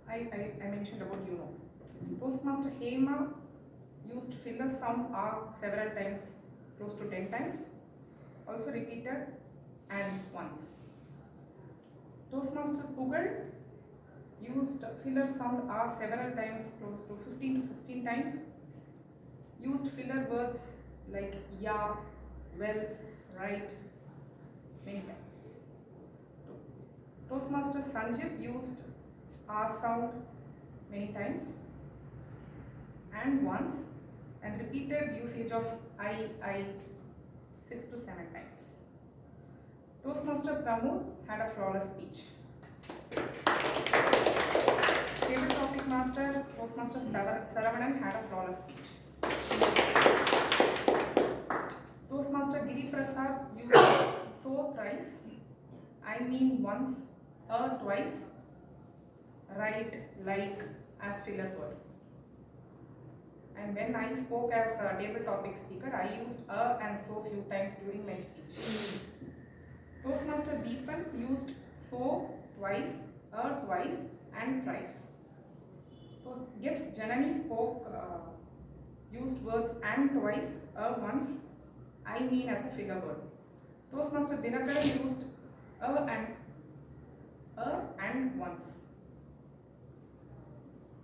S10: I mentioned about Toastmaster Hema used filler sound several times, close to 10 times. Also repeated and once. Toastmaster Pugal used filler sound several times, close to 15 to 16 times. Used filler words like yeah, well, right, many times. Toastmaster Sanjit used sound many times and once, and repeated usage of I 6 to 7 times. Toastmaster Pramod had a flawless speech. Table topic master, Toastmaster Saravanan had a flawless speech. Toastmaster Giri Prasad used so thrice, I mean once or twice, right, like as filler word. And when I spoke as a table topic speaker, I used a and so few times during my speech. Toastmaster Deepan used so twice, a twice, and thrice. Guest Janani spoke, used words and twice, a once, I mean as a figure word. Toastmaster Dinakaran used a and once.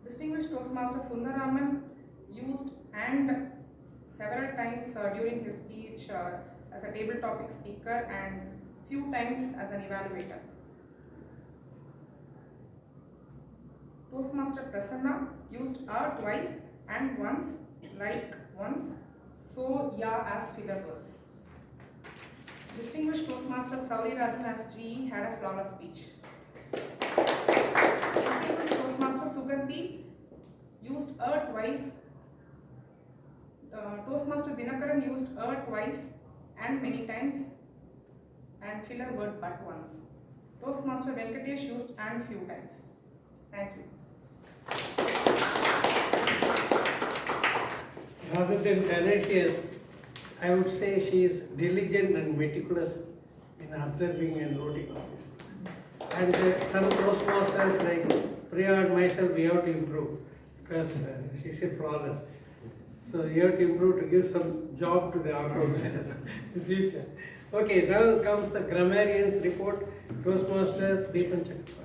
S10: Distinguished Toastmaster Sundaraman used and several times during his speech as a table topic speaker and few times as an evaluator. Toastmaster Prasanna used a twice and once, like once, so yeah as filler words. Distinguished Toastmaster Sauri Rajan as GE had a flawless speech. Distinguished Toastmaster Sugandhi used a twice. Toastmaster Dinakaran used a twice and many times and filler word but once. Toastmaster Venkatesh used and few times. Thank you.
S8: Rather than tenacious, I would say she is diligent and meticulous in observing and noting all these things. And some Toastmasters like Priya and myself, we have to improve because she said flawless. So you have to improve to give some job to the account in future. Okay, now comes the grammarian's report. Toastmaster Deepan Chakrabarty.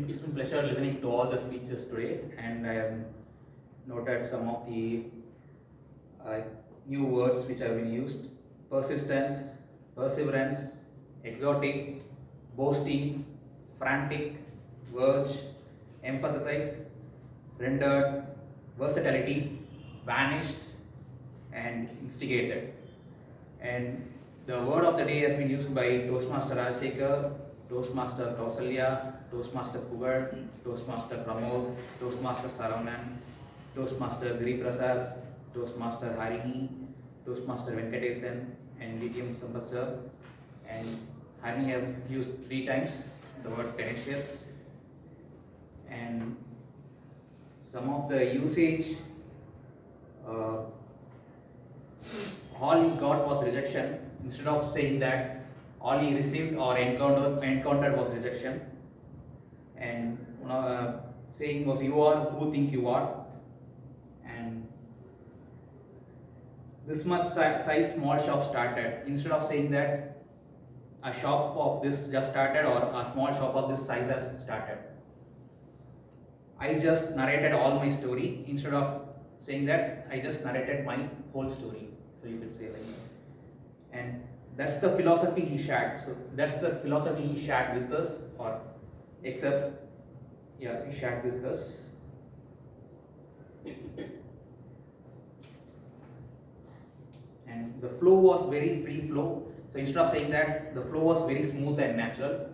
S11: It's been pleasure listening to all the speeches today, and I have noted some of the new words which have been used: persistence, perseverance, exotic, boasting, frantic, verge, emphasize, rendered, versatility, vanished, and instigated. And the word of the day has been used by Toastmaster Rajsekhar, Toastmaster Kausalya, Toastmaster Pugar, Toastmaster Pramod, Toastmaster Saravanan, Toastmaster Giri Prasad, Toastmaster Harini, Toastmaster Venkatesan, and DTM Sambasar. And Harini has used 3 times the word tenacious. And some of the usage, all he got was rejection. Instead of saying that all he received or encountered was rejection. And saying was you are who think you are. And this much size small shop started. Instead of saying that a shop of this just started or a small shop of this size has started, I just narrated all my story. Instead of saying that, I just narrated my whole story. So you could say like that. And that's the philosophy he shared. So that's the philosophy he shared with us, or except, yeah, he shared with us. And the flow was very free flow. So instead of saying that, the flow was very smooth and natural.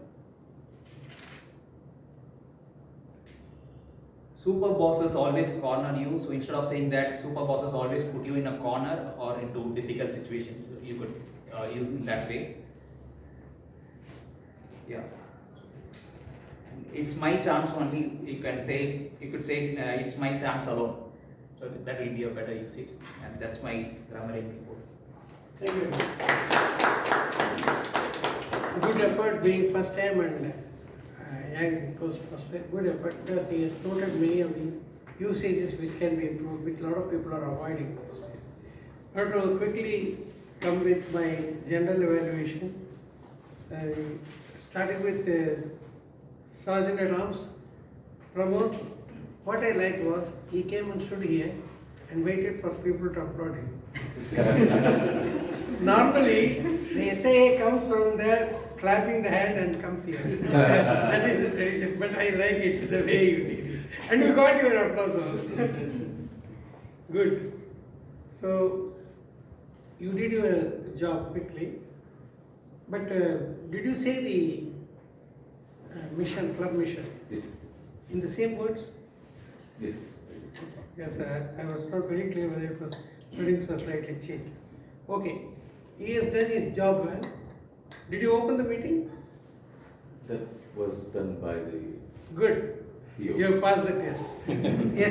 S11: Super bosses always corner you. So instead of saying that, super bosses always put you in a corner or into difficult situations. You could use it that way. Yeah. It's my chance only. You could say it's my chance alone. So that will be a better usage. And that's my grammar report.
S8: Thank you. Good effort being first time and young Toastmaster. Good effort because he has noted many of the usages which can be improved, which a lot of people are avoiding these days. I want to quickly come with my general evaluation. Starting with Sergeant at Arms, Pramod. What I liked was he came and stood here and waited for people to applaud him. Normally, the SIA comes from there, clapping the hand and comes here. That is the tradition, but I like it the way you did it. And you got your applause also. Good. So, you did your job quickly, but did you say the mission, club mission?
S1: Yes.
S8: In the same words?
S1: Yes.
S8: Yes, I was not very clear whether it was, wordings were slightly changed. Okay, he has done his job well. Did you open the meeting?
S1: was done by the
S8: Good.
S1: PO.
S8: You have passed the test.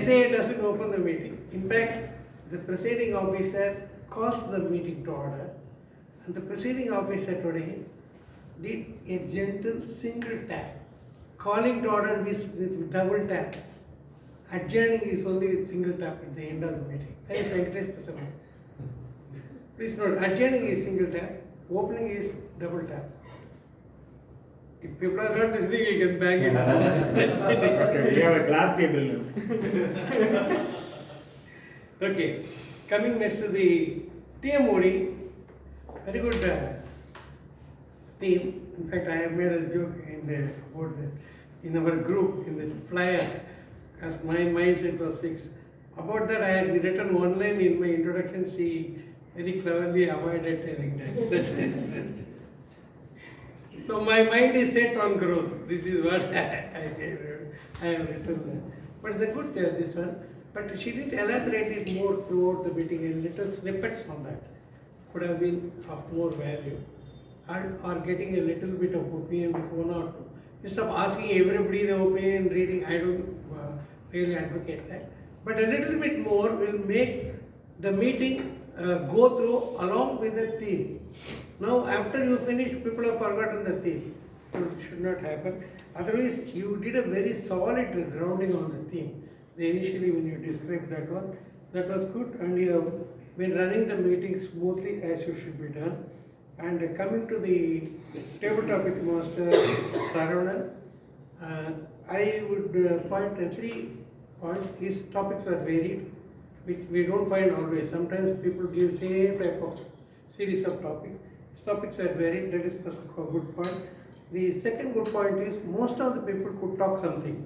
S8: SA doesn't open the meeting. In fact, the presiding officer calls the meeting to order, and the presiding officer today did a gentle single tap. Calling to order with double tap. Adjourning is only with single tap at the end of the meeting. That is Venkatesh Prasad. Please note, adjourning is single tap, opening is double tap. If people are not listening, you can bang it.
S7: Okay, we have a glass table now.
S8: Okay, coming next to the TMOD, very good theme. In fact, I have made a joke in our group, in the flyer, as my mindset was fixed. About that, I had written one line in my introduction. She very cleverly avoided telling that. That's it. So my mind is set on growth. This is what I have written. But it's a good this one. But she didn't elaborate it more throughout the meeting, and little snippets on that could have been of more value. Or getting a little bit of opinion with one or two. Instead of asking everybody the opinion, reading, I don't really advocate that. But a little bit more will make the meeting go through along with the theme. Now, after you finish, people have forgotten the theme. So it should not happen. Otherwise, you did a very solid grounding on the theme. Initially, when you described that one, that was good, and you have been running the meeting smoothly as you should be done. And coming to the table topic master, Saravanan, I would point 3 points. His topics are varied, which we don't find always. Sometimes people give same type of series of topics. His topics are varied. That is first a good point. The second good point is most of the people could talk something.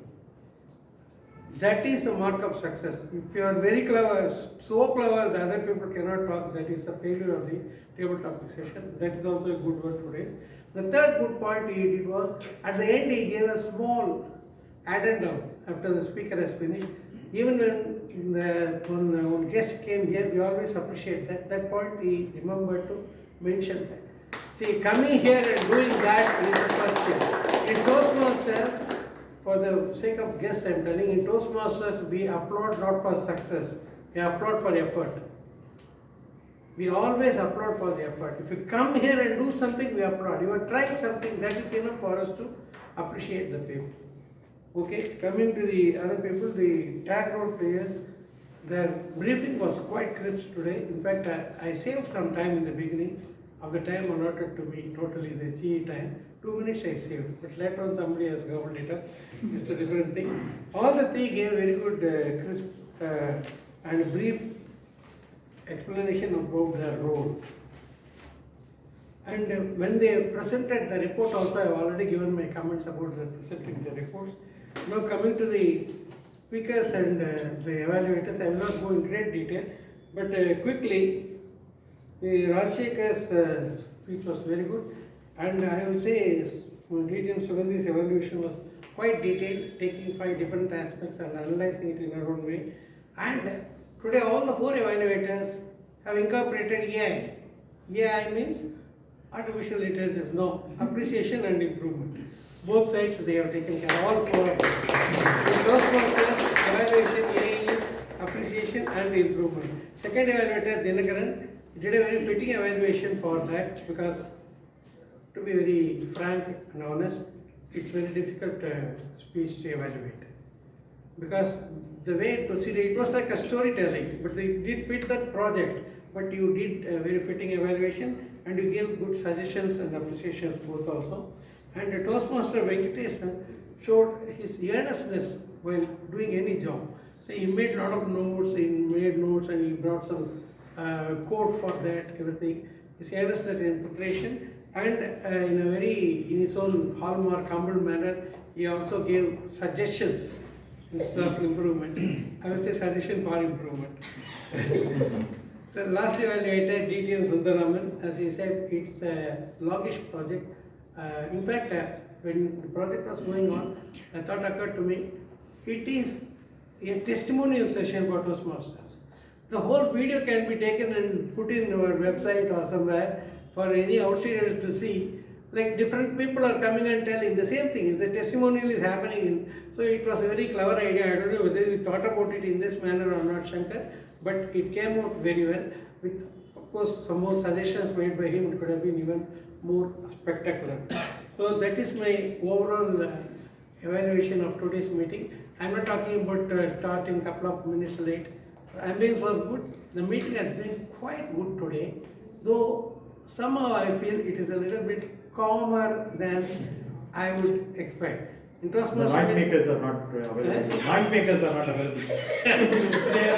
S8: That is a mark of success. If you are very clever, so clever the other people cannot talk, that is a failure of the table topic session. That is also a good word today. The third good point he did was, at the end he gave a small addendum after the speaker has finished. Even when guest came here, we always appreciate that. That point he remembered to mention that. See, coming here and doing that is the first thing. In Toastmasters, for the sake of guests, I am telling, in Toastmasters, we applaud not for success, we applaud for effort. We always applaud for the effort. If you come here and do something, we applaud. You are trying something, that is enough for us to appreciate the people. Okay, coming to the other people, the tag role players, their briefing was quite crisp today. In fact, I saved some time in the beginning of the time allotted to me, totally the GE time. 2 minutes I saved, but later on somebody has gobbled it up. It's a different thing. All the 3 gave very good, crisp and brief explanation about their role. And when they presented the report also, I have already given my comments about the presenting the reports. Now coming to the speakers and the evaluators, I will not go in great detail, but quickly, the Rajshekhar's speech was very good, and I will say DTM Sugandhi's evaluation was quite detailed, taking 5 different aspects and analyzing it in her own way. And today all the 4 evaluators have incorporated AI. AI means artificial intelligence, no, appreciation and improvement. Both sides they have taken care, all 4 of them. The first one evaluation AI is appreciation and improvement. Second evaluator, Dinakaran, did a very fitting evaluation for that, because to be very frank and honest, it's very difficult speech to evaluate. Because the way it proceeded, it was like a storytelling, but they did fit that project. But you did a very fitting evaluation and you gave good suggestions and appreciations both also. And Toastmaster Venkatesh showed his earnestness while doing any job. So he made a lot of notes, he made notes and he brought some code for that, everything. His earnestness in preparation, and in his own hallmark, humble manner, he also gave suggestions instead of improvement. I will say suggestion for improvement. The last evaluator, DTN Sundaraman, as he said, it's a longish project. In fact, when the project was going on, a thought occurred to me, it is a testimonial session for Toastmasters. The whole video can be taken and put in our website or somewhere for any outsiders to see. like different people are coming and telling the same thing. The testimonial is happening. So it was a very clever idea. I don't know whether we thought about it in this manner or not, Shankar, but it came out very well. With, of course, some more suggestions made by him, it could have been even more spectacular. So that is my overall evaluation of today's meeting. I'm not talking about starting a couple of minutes late. Ambience was good. The meeting has been quite good today, though somehow I feel it is a little bit calmer than I would expect.
S16: The noise makers are not available. Noise makers are not available.
S8: They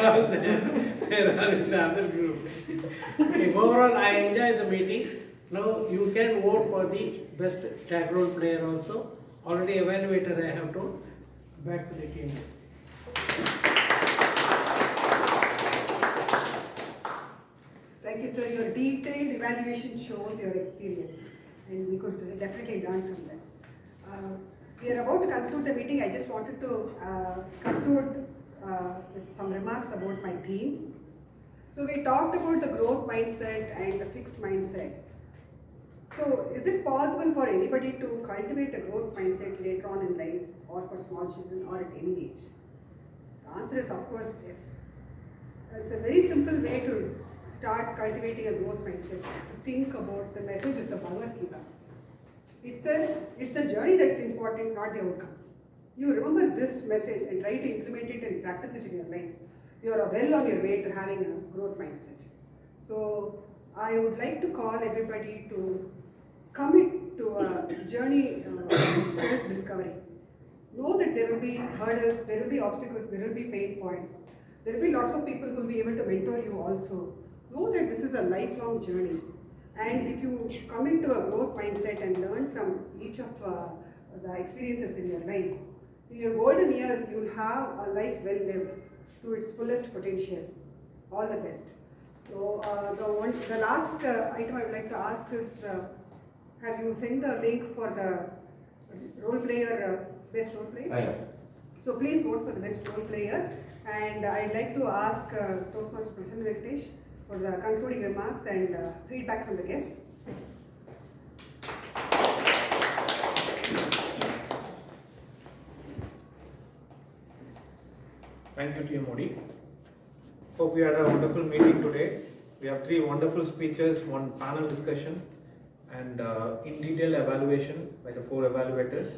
S8: are in the other group. Okay, overall, I enjoyed the meeting. Now you can vote for the best tag role player also. Already evaluator I have told. Back to the team.
S6: Thank you, sir. Your detailed evaluation shows your experience, and we could definitely learn from that. We are about to conclude the meeting. I just wanted to conclude with some remarks about my theme. So we talked about the growth mindset and the fixed mindset. So is it possible for anybody to cultivate a growth mindset later on in life, or for small children, or at any age? The answer is of course yes. It's a very simple way to start cultivating a growth mindset. Think about the message of the Bhagavad Gita. It says it's the journey that's important, not the outcome. You remember this message and try to implement it and practice it in your life. You are well on your way to having a growth mindset. So I would like to call everybody to commit to a journey of self-discovery. Know that there will be hurdles, there will be obstacles, there will be pain points. There will be lots of people who will be able to mentor you also. Know that this is a lifelong journey. And if you commit to a growth mindset and learn from each of the experiences in your life, in your golden years, you will have a life well lived to its fullest potential. All the best. So the last item I would like to ask is, have you sent the link for the role player, best role player?
S1: I have.
S6: So please vote for the best role player. And I'd like to ask Toastmaster Prasanna Venkatesh for the concluding remarks and feedback from the guests.
S2: Thank you, Team Modi. Hope we had a wonderful meeting today. We have 3 wonderful speeches, 1 panel discussion, and in detail evaluation by the 4 evaluators.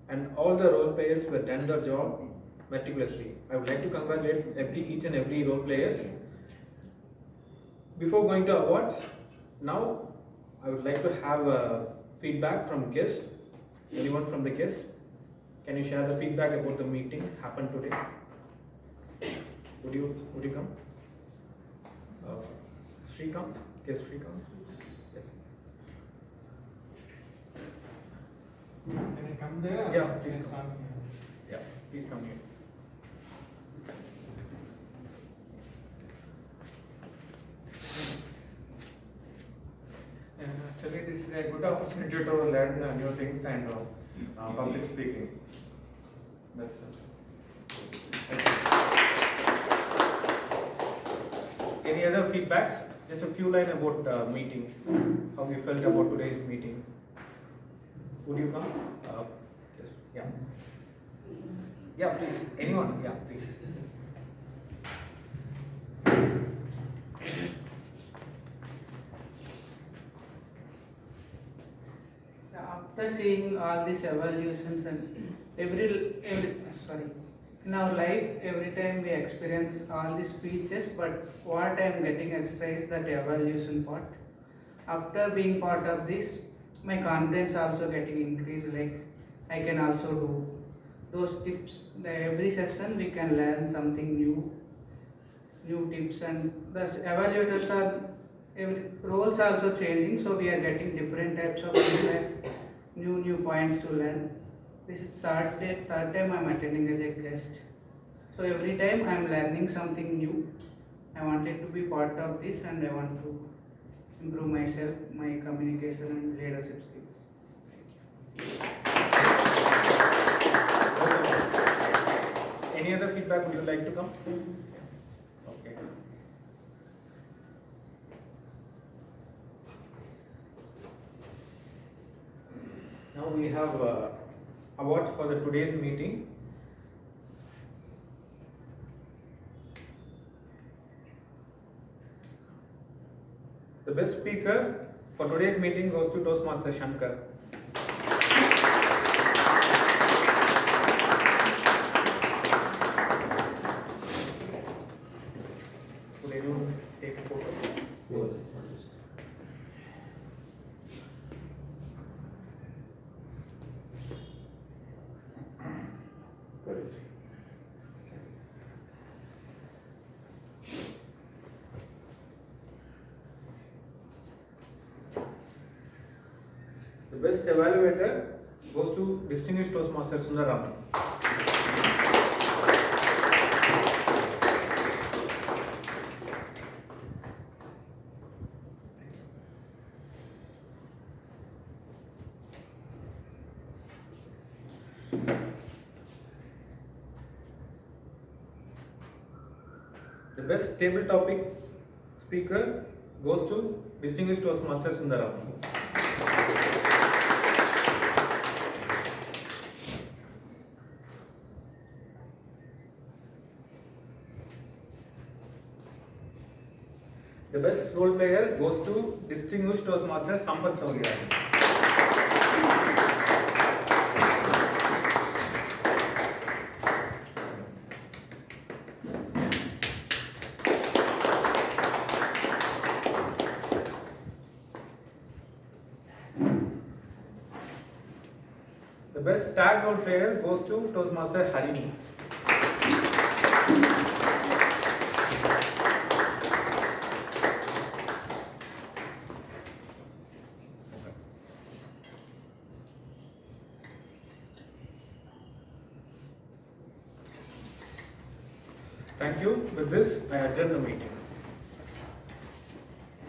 S2: And all the role players were done their job meticulously. I would like to congratulate each and every role players. Before going to awards, now I would like to have feedback from guests. Anyone from the guests? Can you share the feedback about the meeting happened today? Would you come? Srikanth? Guest Srikanth? Yes.
S13: Can I come there?
S2: Yeah, please come. Yeah, please come here.
S4: Actually, this is a good opportunity to learn new things and public speaking. That's it.
S2: Any other feedbacks? Just a few lines about meeting. How you felt about today's meeting? Would you come? Yes. Yeah. Yeah, please. Anyone? Yeah, please.
S22: After seeing all these evaluations and in our life, every time we experience all these speeches, but what I am getting extra is that evaluation part. After being part of this, my confidence also getting increased, like I can also do those tips. Every session we can learn something new tips, and the evaluators are, roles are also changing, so we are getting different types of feedback, new points to learn. This is third time I am attending as a guest. So every time I am learning something new. I wanted to be part of this, and I want to improve myself, my communication and leadership skills.
S2: Any other feedback would you like to come? Okay. we have awards for the today's meeting. The best speaker for today's meeting goes to Toastmaster Shankar. Would anyone take a photo? The best evaluator goes to Distinguished Toastmaster Sundaram. The best table topic speaker goes to Distinguished Toastmaster Sundaram. The best role player goes to Distinguished Toastmaster Sampath Saurya. The best tag role player goes to Toastmaster Harini. Thank you. With this, I adjourn the meeting.